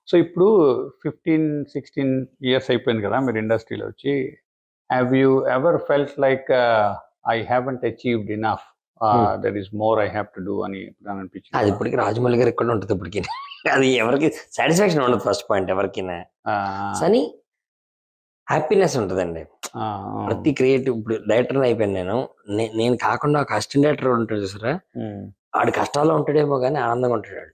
So ఇప్పుడు 15-16 ఇయర్స్ అయిపోయింది కదా మీరు ఇండస్ట్రీలో వచ్చి. Have you ever felt like I haven't achieved enough, there is more I have to do అని అనిపించింది? అది ఇప్పటికి రాజమౌళి గారు ఎక్కడ ఉంటుంది ఇప్పటికి. అది ఎవరికి సాటిస్ఫాక్షన్ ఉండదు ఫస్ట్ పాయింట్ ఎవరికైనా, కానీ హ్యాపీనెస్ ఉంటుందండి. ప్రతి క్రియేటివ్, ఇప్పుడు డైరెక్టర్ అయిపోయాను నేను కాకుండా ఒక అసిస్టెంట్ డైరెక్టర్ ఉంటాడు చూసారా, ఆడు కష్టాల్లో ఉంటాడేమో కానీ ఆనందంగా ఉంటాడు.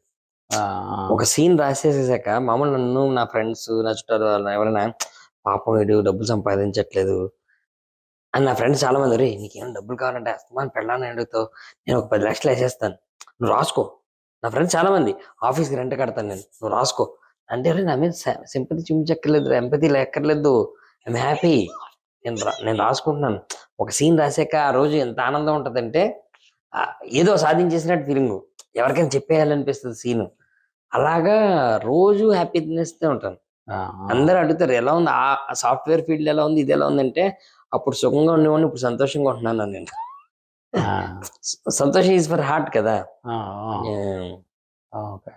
ఒక సీన్ రాసేసాక మామూలు నన్ను, నా ఫ్రెండ్స్, నా చుట్టాలు ఎవరైనా పాపం వీడు డబ్బులు సంపాదించట్లేదు అని నా ఫ్రెండ్స్ చాలా మంది, రే నీకేమైనా డబ్బులు కావాలంటే అస్తమాన్ పెళ్ళాలని అడుగుతావు, నేను ఒక 10 లక్షలు వేసేస్తాను, నువ్వు రాసుకో. నా ఫ్రెండ్స్ చాలా మంది, ఆఫీస్కి రెంట్ కడతాను నేను, నువ్వు రాసుకో అంటే, అరే నా మీద సింపతి చూపించక్కర్లేదు, ఎంపతి లేక్కర్లేదు, ఐఎమ్ హ్యాపీ, నేను రాసుకుంటున్నాను. ఒక సీన్ రాసాక ఆ రోజు ఎంత ఆనందం ఉంటుందంటే ఏదో సాధించేసినట్టు ఫీలింగ్, ఎవరికైనా చెప్పేయాలనిపిస్తుంది సీను. అలాగా రోజు హ్యాపీనెస్ తో ఉంటాను. అందరూ అడుగుతారు ఎలా ఉంది ఆ సాఫ్ట్వేర్ ఫీల్డ్, ఎలా ఉంది, ఇది ఎలా ఉందంటే, అప్పుడు సుఖంగా ఉండేవాడిని, ఇప్పుడు సంతోషంగా ఉంటున్నాను నేను. సంతోషం ఈజ్ ఫర్ హార్ట్ కదా. Okay,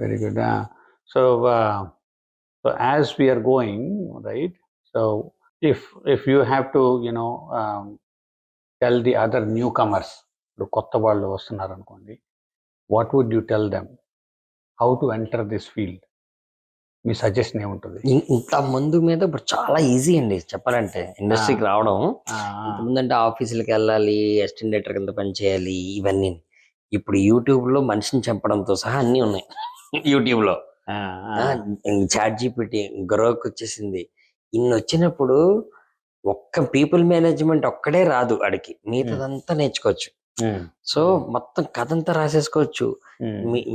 very good. So as we are going right, so if you have to tell the other newcomers, ఇప్పుడు కొత్త వాళ్ళు వస్తున్నారు అనుకోండి, what would you tell them how to enter this field? మీ suggestion ఏముంటుంది? ఇంత ముందు మీద ఇప్పుడు చాలా ఈజీ అండి చెప్పాలంటే ఇండస్ట్రీకి రావడం. ముందంటే ఆఫీసులకు వెళ్ళాలి, అసిస్టెంట్ డైరెక్టర్ కింద పని చేయాలి, ఇవన్నీ. ఇప్పుడు యూట్యూబ్ లో మనిషిని చంపడంతో సహా అన్ని ఉన్నాయి. యూట్యూబ్ లో చాట్ జీపీటీ, గ్రోక్ వచ్చేసింది. ఇన్ని వచ్చినప్పుడు ఒక్క పీపుల్ మేనేజ్మెంట్ ఒక్కడే రాదు అడికి, మిగతాదంతా నేర్చుకోవచ్చు. సో మొత్తం కథ అంతా రాసేసుకోవచ్చు.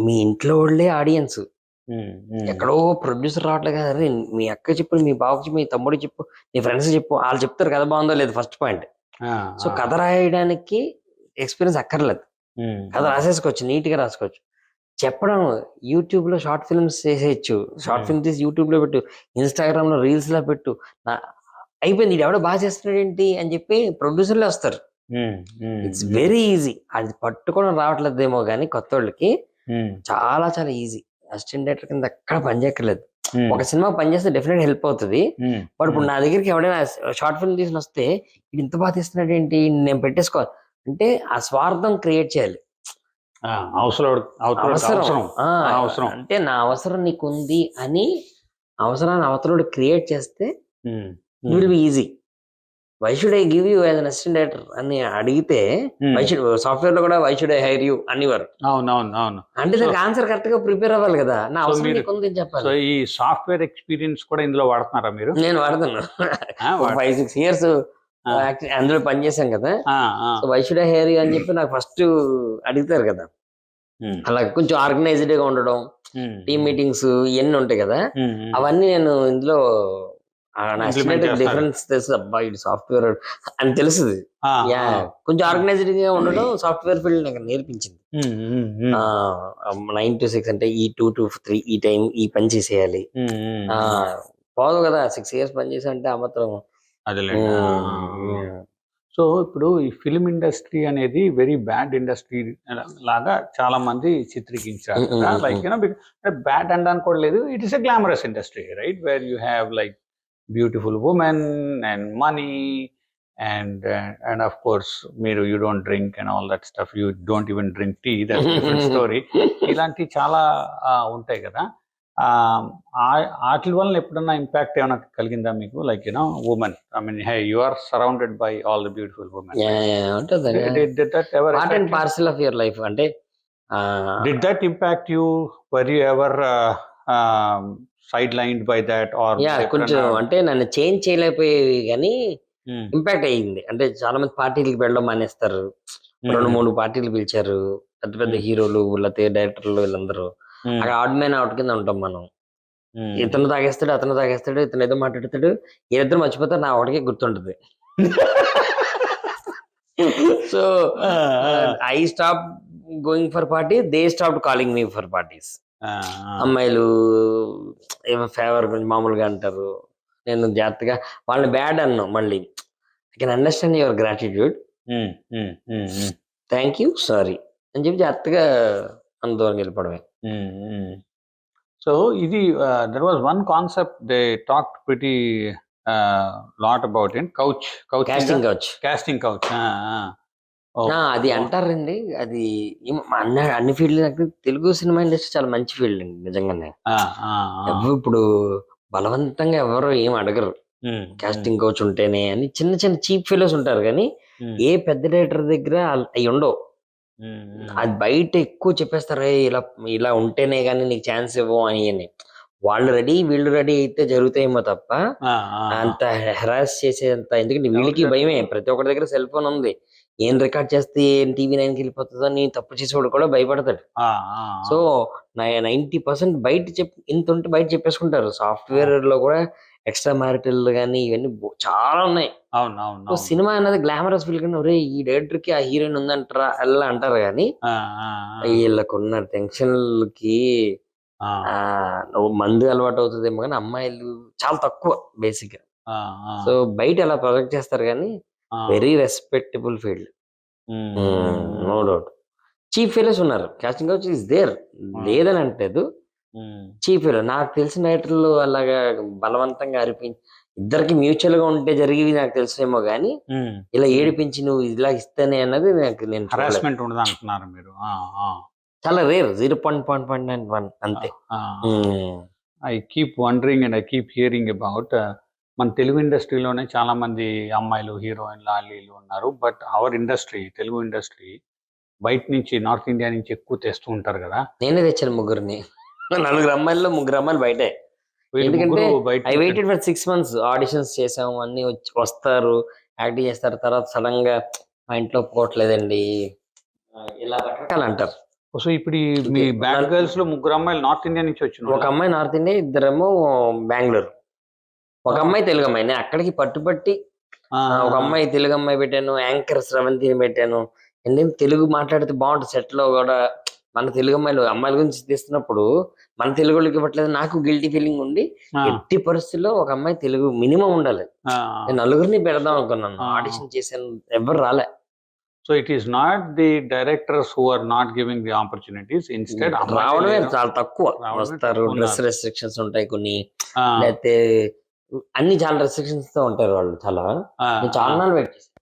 మీ ఇంట్లో వాళ్ళే ఆడియన్స్, ఎక్కడో ప్రొడ్యూసర్ రావట్లేదు కదా, మీ అక్క చెప్పు, మీ బాబుకి చెప్పు, మీ తమ్ముడికి చెప్పు, నీ ఫ్రెండ్స్ చెప్పు, వాళ్ళు చెప్తారు కథ బాగుందో లేదు ఫస్ట్ పాయింట్. సో కథ రాయడానికి ఎక్స్పీరియన్స్ అక్కర్లేదు, కథ రాసేసుకోవచ్చు, నీట్ గా రాసుకోవచ్చు. చెప్పడం యూట్యూబ్ లో షార్ట్ ఫిల్మ్స్ చేసేయచ్చు, షార్ట్ ఫిల్మ్ తీసి యూట్యూబ్ లో పెట్టు, ఇన్స్టాగ్రామ్ లో రీల్స్ లో పెట్టు, అయిపోయింది. ఇది ఎవడో బాగా చేస్తున్నాడు ఏంటి అని చెప్పి ప్రొడ్యూసర్లే వస్తారు. It's very easy. అది పట్టుకోవడం రావట్లేదేమో కానీ కొత్త వాళ్ళకి చాలా చాలా ఈజీ. అసిస్టెంట్ డైరెక్టర్ కింద ఎక్కడ పని చేయక్కర్లేదు. ఒక సినిమా పనిచేస్తే డెఫినెట్ హెల్ప్ అవుతుంది. బట్ ఇప్పుడు నా దగ్గరికి ఎవడైనా షార్ట్ ఫిల్మ్ తీసుకుని వస్తే ఇది ఇంత బాగా తీస్తున్నాడు ఏంటి, నేను పెట్టేసుకోవాలి అంటే ఆ స్వార్థం క్రియేట్ చేయాలి. అవసరం అంటే నా అవసరం నీకు ఉంది అని అవసరాన్ని అవతరుడు క్రియేట్ చేస్తే it will be easy. Why should I give you as an assistant director అని అడిగితే, సాఫ్ట్వేర్ లో కూడా why should I hire you అనేవారు. అవును. అంటే దానికి ఆన్సర్ కరెక్ట్ గా ప్రిపేర్ అవ్వాలి కదా, నా అవసరం నీకు ఉంది అని చెప్పాలి. సో ఈ సాఫ్ట్వేర్ ఎక్స్పీరియన్స్ కూడా ఇందులో వాడుతున్నారా మీరు? నేను వాడుతున్నాను. 5-6 years అందులో పనిచేసాం కదా. So why should I hire you అని చెప్పి నాకు ఫస్ట్ అడుగుతారు కదా. అలా కొంచెం ఆర్గనైజ్డ్ గా ఉండడం, టీమ్ మీటింగ్స్ ఇవన్నీ ఉంటాయి కదా, అవన్నీ నేను ఇందులో డిఫరెన్స్ తెలుసు. అబ్బా ఇది సాఫ్ట్వేర్ అని తెలుస్తుంది. కొంచెం ఆర్గనైజ్డ్ గా ఉండడం సాఫ్ట్వేర్ ఫీల్డ్ నాకు నేర్పించింది. 9 to 6 అంటే ఈ 2 to 3 ఈ టైం ఈ పని చేసేయాలి. పోదు కదా 6 years పని చేసా అంటే ఆ మాత్రం. సో ఇప్పుడు ఈ ఫిల్మ్ ఇండస్ట్రీ అనేది వెరీ బ్యాడ్ ఇండస్ట్రీ లాగా చాలా మంది చిత్రీకరించారు. లైక్ బ్యాడ్ అనడానికి కూడా లేదు, it is a glamorous industry right, where you have like beautiful women and money and of course you don't drink and all that stuff, you don't even drink tea, that's a different story. ఇలాంటి చాలా ఉంటాయి కదా. వాటి వల్ల ఎప్పుడన్నా impact ఏమైనా కలిగిందా మీకు? Like women, I mean, hey, you are surrounded by all the beautiful women. Did that ever part and parcel of your life అంటే did that impact you? Were you ever sidelined by that or కొంచెం అంటే నన్ను change చేయలేకపోయేవి కానీ impact అయ్యింది. అంటే చాలా మంది పార్టీలకు వెళ్ళడం మానేస్తారు. 2-3 పార్టీలు పిలిచారు, పెద్ద పెద్ద హీరోలు, లేకపోతే డైరెక్టర్లు, వీళ్ళందరూ. అక్కడ ఆడ్ మ్యాన్ అవుట్ కింద ఉంటాం మనం. ఇతను తాగేస్తాడు, అతను తాగేస్తాడు, ఇతను ఏదో మాట్లాడతాడు, వీళ్ళిద్దరు మర్చిపోతారు, నా ఒకటికే గుర్తుంటది. So I stop going for party, they stop calling me for parties. అమ్మాయిలు ఏమో ఫేవర్ గురించి మామూలుగా అంటారు. నేను జాగ్రత్తగా వాళ్ళని బ్యాడ్ అన్నాను. మళ్ళీ I can understand your gratitude, thank you, sorry అని చెప్పి జాగ్రత్తగా అంత దూరం వెళ్ళిపోవడమే. సో ఇది there was one concept they talked pretty lot about in casting couch. Casting couch. అది అంటారండి. అది అన్ని ఫీల్డ్ నాకు తెలుగు సినిమా ఇండస్ట్రీ చాలా మంచి ఫీల్డ్ అండి నిజంగానే. ఇప్పుడు బలవంతంగా ఎవరు ఏం అడగరు కాస్టింగ్ కోచ్ ఉంటేనే అని. చిన్న చిన్న చీప్ ఫెలోస్ ఉంటారు కానీ ఏ పెద్ద డైరెక్టర్ దగ్గర అవి ఉండవు. అది బయట ఎక్కువ చెప్పేస్తారు, ఇలా ఇలా ఉంటేనే కానీ నీకు ఛాన్స్ ఇవ్వవు అని. వాళ్ళు రెడీ వీళ్ళు రెడీ అయితే జరుగుతాయేమో తప్ప అంత హెరాస్ చేసేంత. ఎందుకంటే వీళ్ళకి భయమే, ప్రతి ఒక్కరి దగ్గర సెల్ ఫోన్ ఉంది. ఏం రికార్డ్ చేస్తే ఏం టీవీ 9కి వెళ్ళిపోతుందో నీ తప్పు చేసేవాడు కూడా భయపడతాడు. సో 90% బయట ఇంత ఉంటే బయట చెప్పేసుకుంటారు. సాఫ్ట్వేర్ లో కూడా ఎక్స్ట్రా మ్యారిటల్ కానీ ఇవన్నీ చాలా ఉన్నాయి. సినిమా అనేది గ్లామరస్ ఫీల్ కానీ ఒరే ఈ డైరెక్టర్ కి ఆ హీరోయిన్ ఉందంటారా అలా అంటారు కానీ వీళ్ళకున్న టెన్షన్లకి మందు అలవాటు అవుతుందేమో కానీ అమ్మాయిలు చాలా తక్కువ బేసిక్ గా. సో బయట అలా ప్రొజెక్ట్ చేస్తారు కానీ very respectable field, no doubt. Chief fellows ఉన్నారు, కాస్టింగ్ కౌచ్ ఇస్ దేర్, లేదని అంటలేదు. చీఫ్ ఫెలో నాకు తెలిసిన రైటర్లు అలాగా బలవంతంగా అరిపించి ఇద్దరికి మ్యూచువల్ గా ఉంటే జరిగేవి నాకు తెలుసేమో గానీ ఇలా ఏడిపించి నువ్వు ఇలా ఇస్తేనే అన్నది నేను హరాస్మెంట్ ఉండదు అంటున్నారు మీరు. చాలా రేర్, 0.1 అంతే. I keep wondering and I keep hearing about మన తెలుగు ఇండస్ట్రీలోనే చాలా మంది అమ్మాయిలు హీరోయిన్లు అల్లీలు ఉన్నారు. But our industry, Telugu industry బయట నుంచి నార్త్ ఇండియా నుంచి ఎక్కువ తెస్తూ ఉంటారు కదా. నేనే తెచ్చాను 4 అమ్మాయిల్లో 3 అమ్మాయిలు బయటే. ఎందుకంటే I waited for 6 months, auditions చేసాము, అన్ని వస్తారు యాక్టింగ్ చేస్తారు. తర్వాత సడన్ గా మా ఇంట్లో పోవట్లేదండి ఇలా రకరకాలు అంటారు. సో ఇప్పుడు మీ బ్యాడ్ గర్ల్స్ లో 3 అమ్మాయిలు నార్త్ ఇండియా నుంచి వచ్చిన. ఒక అమ్మాయి నార్త్ ఇండియా, 2 బెంగళూరు, ఒక అమ్మాయి తెలుగు అమ్మాయి. నేను అక్కడికి పట్టుబట్టి ఒక అమ్మాయి తెలుగు అమ్మాయి పెట్టాను, యాంకర్ స్రవంతిని పెట్టాను. ఎందుకంటే తెలుగు మాట్లాడితే బాగుంటుంది సెట్ లో కూడా. మన తెలుగు అమ్మాయిల గురించి తీస్తున్నప్పుడు మన తెలుగు వాళ్ళకి ఇవ్వట్లేదు, నాకు గిల్టీ ఫీలింగ్ ఉండి ఎట్టి పరిస్థితుల్లో ఒక అమ్మాయి తెలుగు మినిమం ఉండాలి. నేను 4 పెడదాం అనుకున్నాను, ఆడిషన్ చేశాను, ఎవరు రాలే. So it is not the directors who are not giving the opportunities. Instead, రావడమే చాలా తక్కువ వస్తారు. డ్రెస్ రెస్ట్రిక్షన్స్ ఉంటాయి కొన్ని, లేకపోతే అన్ని చాలా రెస్ట్రిక్షన్స్ తో ఉంటారు వాళ్ళు. చాలా నాళ్ళు వెయిట్ చేశాను.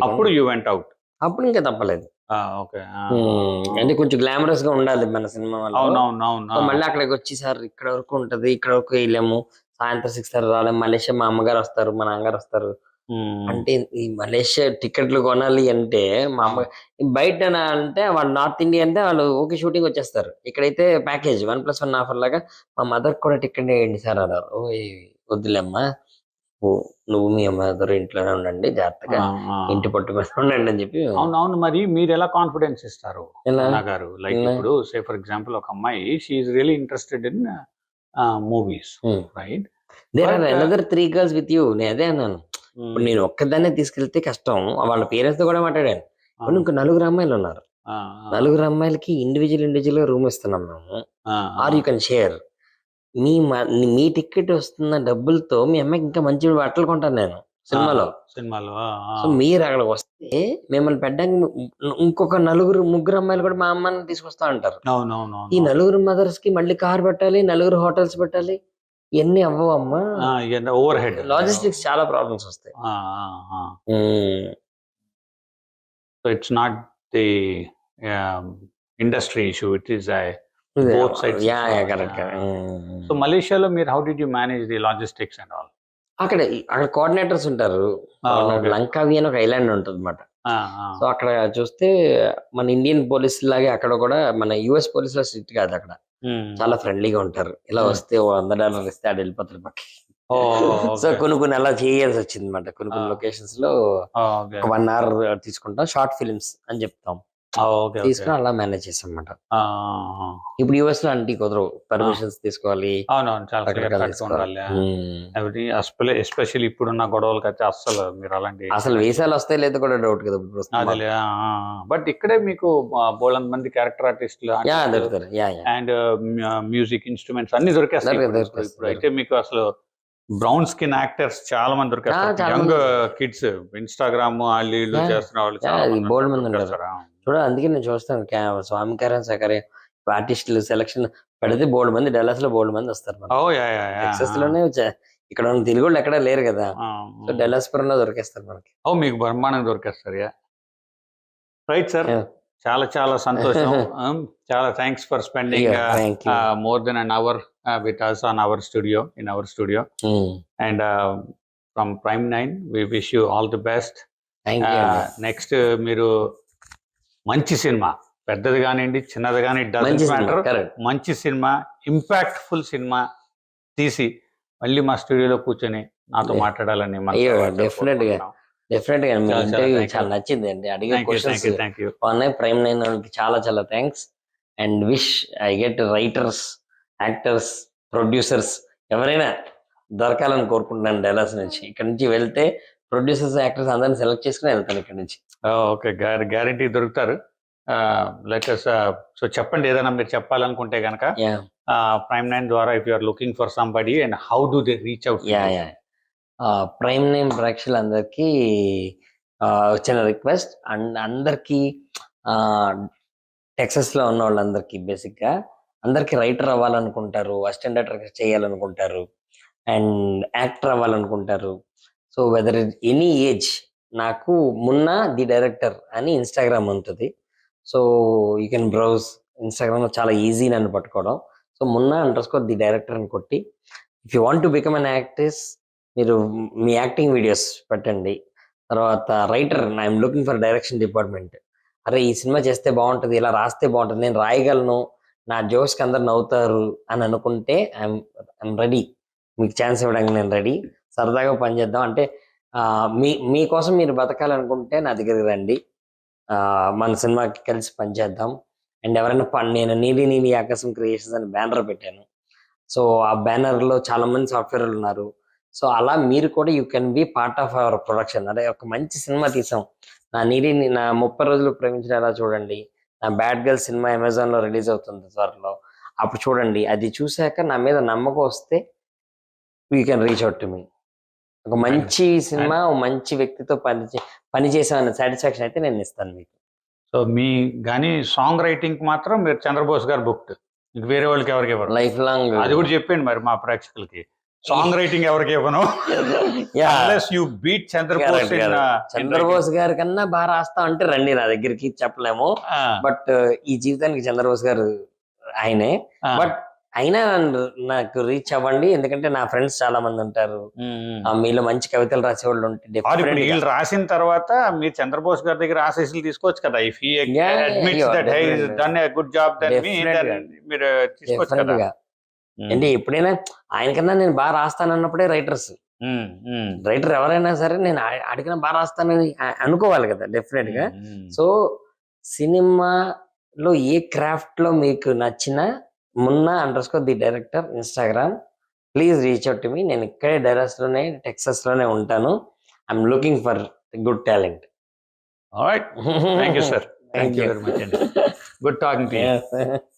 అప్పుడు యూ వెంట్ అవుట్. అప్పుడు ఇంకా తప్పలేదు. అంటే కొంచెం గ్లామరస్ గా ఉండాలి మన సినిమా వల్ల. మళ్ళీ అక్కడికి వచ్చి సార్ ఇక్కడ వరకు ఉంటది, ఇక్కడ వరకు వెళ్ళాము, సాయంత్రం 6 రాలేము, మలేషియా మా అమ్మగారు వస్తారు, మా నాన్నగారు వస్తారు అంటే ఈ మలేషియా టికెట్లు కొనాలి అంటే మా అమ్మ బయట అంటే వాళ్ళు నార్త్ ఇండియా అంటే వాళ్ళు ఓకే షూటింగ్ వచ్చేస్తారు. ఇక్కడైతే ప్యాకేజ్ 1+1 ఆఫర్ లాగా మా మదర్ కూడా టికెట్ వేయండి సార్ అన్నారు. ఓ వద్దులేమ్మా, నువ్వు మీ మదర్ ఇంట్లోనే ఉండండి, జాగ్రత్తగా ఇంటి పట్టు మీద ఉండండి అని చెప్పి. అవునవును. మరి మీరు ఎలా కాన్ఫిడెన్స్ ఇస్తారు గారు? లైక్ ఇప్పుడు సే ఫర్ ఎగ్జాంపుల్ ఒక అమ్మాయి she is really interested in movies, right? There are another 3 girls with you. నేను అదే అన్నాను, ఇప్పుడు నేను ఒక్కదాన్నే తీసుకెళ్తే కష్టం. వాళ్ళ పేరెంట్స్ తో కూడా మాట్లాడాను. ఇప్పుడు ఇంకో 4 అమ్మాయిలు ఉన్నారు, 4 అమ్మాయిలకి ఇండివిజువల్ గా రూమ్ ఇస్తున్నాం మేము. Are you can share. మీ టికెట్ వస్తున్న డబ్బులతో మీ అమ్మాయికి ఇంకా మంచి బట్టలు కొంటాను నేను సినిమాలో. సో మీరు అక్కడ వస్తే మిమ్మల్ని పెట్టడానికి ఇంకొక 3 అమ్మాయిలు కూడా మా అమ్మాయిని తీసుకొస్తా అంటారు. ఈ 4 మదర్స్ కి మళ్ళీ కార్ పెట్టాలి, 4 హోటల్స్ పెట్టాలి, ఇవన్నీ అవ్వవు అమ్మా. ఓవర్ హెడ్ లాజిస్టిక్స్ చాలా ప్రాబ్లమ్స్ వస్తాయి. So it's not the industry issue, it is both sides. Correct. So మలేషియాలో మీరు how did you manage the logistics and all? అక్కడ కోఆర్డినేటర్స్ ఉంటారు. లంకావి అని ఒక ఐలాండ్ ఉంటుంది అనమాట. సో అక్కడ చూస్తే మన ఇండియన్ పోలీస్ లాగే అక్కడ కూడా మన యుఎస్ పోలీస్ లో స్ట్రిక్ట్ కాదు. అక్కడ చాలా ఫ్రెండ్లీగా ఉంటారు. ఇలా వస్తే $100 ఇస్తే ఆడ వెళ్ళిపోతారు పక్కకి. సో కొన్ని అలా చేయాల్సి వచ్చింది అనమాట. కొన్ని లొకేషన్స్ లో 1 hour తీసుకుంటాం, షార్ట్ ఫిలిమ్స్ అని చెప్తాం. ఓకే తీసుకుని అలా మేనేజ్ చేసాం అన్నమాట. ఇప్పుడు యూఎస్ లో అంటే కుదరవు, పర్మిషన్స్ తీసుకోవాలి. అవునవును, చాలా clear cut ఉండాలి. ఎస్పెషల్లీ ఇప్పుడున్న గొడవలకి అయితే అస్సలు మీరు అలాంటి అసలు వీసాలు వస్తాయి లేదో కూడా డౌట్ కదా ఇప్పుడు ప్రస్తుతం. అదేలే. బట్ ఇక్కడే మీకు బోల్డ్ మంది క్యారెక్టర్ ఆర్టిస్టులు యా దొరుకుతారు. Yeah yeah and music instruments అన్ని దొరికేస్తాయి దొరికేస్తాయి. ఇప్పుడు అయితే మీకు అసలు బ్రౌన్ స్కిన్ యాక్టర్స్ చాలా మంది దొరికేస్తారు. చాలా యంగ్ కిడ్స్ ఇన్స్టాగ్రామ్ వాళ్ళు వీళ్ళు చేస్తున్న వాళ్ళు చాలా మంది బోల్డ్ మంది ఉంటారు. దొరికేస్తారు. చూడ అందుకే నేను చూస్తాను స్వామి కరణ్ సకరే ఆర్టిస్టులు సెలక్షన్ పెడితే బోల్డ్ మంది, డల్లాస్ లో బోల్డ్ మంది వస్తారు. టెక్సస్ లోనే ఇక్కడ ఉన్న తెలుగు వాళ్ళు ఎక్కడా లేరు కదా, సో డల్లాస్ పురంలో దొరికేస్తారు మనకి. మీకు బ్రహ్మాండంగా దొరికేస్తారు. రైట్ సార్, చాలా చాలా సంతోషం. చాలా thanks for spending more than an hour with us on our studio, in our studio. And from Prime 9 we wish you all the best. Next మీరు మంచి సినిమా, పెద్దది కానివ్వండి చిన్నది కానీ డజంట్ మ్యాటర్, మంచి సినిమా, ఇంపాక్ట్ఫుల్ సినిమా తీసి మళ్ళీ మా స్టూడియోలో కూర్చొని నాతో మాట్లాడాలని డెఫినెట్ గా మీ ఇంటర్వ్యూ చాలా నచ్చింది అండి. అడిగే క్వశ్చన్స్ ఉన్నాయి. ప్రైమ్ 9 వాళ్ళకి చాలా చాలా thanks and wish I get writers, actors, producers ఎవరైనా దొరకాలని కోరుకుంటున్నాను. డల్లాస్ నుంచి ఇక్కడ నుంచి వెళ్తే ప్రొడ్యూసర్స్, యాక్టర్స్ అందరిని సెలెక్ట్ చేసుకుని వెళ్తాను ఇక్కడ నుంచి. ఓకే, గ్యారంటీ దొరుకుతారు. సో చెప్పండి ఏదైనా మీరు చెప్పాలనుకుంటే కనుక ప్రైమ్ 9 ద్వారా, if you are looking for somebody and how do they reach out. Prime 9 ప్రేక్షకులందరికీ వచ్చిన రిక్వెస్ట్, అండ్ అందరికీ టెక్సస్ లో ఉన్న వాళ్ళందరికీ బేసిక్ గా అందరికి రైటర్ అవ్వాలనుకుంటారు, అసిస్టెంట్ డైరెక్టర్ చేయాలనుకుంటారు అండ్ యాక్టర్ అవ్వాలనుకుంటారు. సో వెదర్ ఎనీ ఏజ్, నాకు మున్న ది డైరెక్టర్ అని ఇన్స్టాగ్రామ్ ఉంటుంది. So you can browse Instagram, చాలా ఈజీ నన్ను పట్టుకోవడం. సో మున్న _ ది డైరెక్టర్ అని కొట్టి, if you want to become an actress మీరు మీ యాక్టింగ్ వీడియోస్ పెట్టండి. తర్వాత writer, I'm looking for direction department. అరే ఈ సినిమా చేస్తే బాగుంటుంది, ఇలా రాస్తే బాగుంటుంది, నేను రాయగలను, నా జోష్కి అందరు నవ్వుతారు అని అనుకుంటే ఐఎమ్ రెడీ, మీకు ఛాన్స్ ఇవ్వడానికి నేను రెడీ. సరదాగా పనిచేద్దాం అంటే మీకోసం మీరు బతకాలనుకుంటే నా దగ్గరికి రండి, మన సినిమాకి కలిసి పనిచేద్దాం. అండ్ ఎవరైనా నేను నీలి ఆకాశం క్రియేషన్స్ అని బ్యానర్ పెట్టాను. సో ఆ బ్యానర్లో చాలా మంది సాఫ్ట్వేర్ ఉన్నారు. సో అలా మీరు కూడా you can be part of our production. అదే ఒక మంచి సినిమా తీసాం, నా 30 రోజులు ప్రేమించిన ఎలా చూడండి, నా బ్యాడ్ గర్ల్ సినిమా అమెజాన్లో రిలీజ్ అవుతుంది త్వరలో, అప్పుడు చూడండి. అది చూశాక నా మీద నమ్మకం వస్తే you can reach out to me. ఒక మంచి సినిమా, మంచి వ్యక్తితో పని చేసామన్న సాటిస్ఫాక్షన్ అయితే నేను ఇస్తాను మీకు. సో మీ కానీ సాంగ్ రైటింగ్ మాత్రం మీరు చంద్రబోస్ గారు బుక్డ్, మీకు వేరే వాళ్ళకి ఎవరికి ఇవ్వరు, లైఫ్ లాంగ్. అది కూడా చెప్పండి మరి మా ప్రేక్షకులకి. సాంగ్ రైటింగ్ ఎవరికి ఇవ్వను, యూ బీట్ చంద్రబోస్. చంద్రబోస్ గారి కన్నా బాగా రాస్తా అంటే రండి నా దగ్గరికి, చెప్పలేము. బట్ ఈ జీవితానికి చంద్రబోస్ గారు ఆయనే. బట్ అయినా నాకు రీచ్ అవ్వండి, ఎందుకంటే నా ఫ్రెండ్స్ చాలా మంది ఉంటారు, మీలో మంచి కవితలు రాసేవాళ్ళు ఉంటే. వీళ్ళు రాసిన తర్వాత మీరు చంద్రబోస్ గారి దగ్గర ఆశీస్సులు తీసుకోవచ్చు కదా. If he admits that he has done a good job, then మీరు తీసుకోవచ్చు కదా. అంటే ఎప్పుడైనా ఆయనకన్నా నేను బాగా రాస్తాను అన్నప్పుడే రైటర్ ఎవరైనా సరే నేను అడిగిన బాగా రాస్తానని అనుకోవాలి కదా డెఫినెట్ గా. సో సినిమాలో ఏ క్రాఫ్ట్ లో మీకు నచ్చిన Munna _ the director Instagram, please reach out to me. నేను ఇక్కడే డల్లాస్ లోనే, టెక్సస్ లోనే ఉంటాను. I'm looking for good talent. Alright, thank you sir, thank you very much అండి. Good talking to you.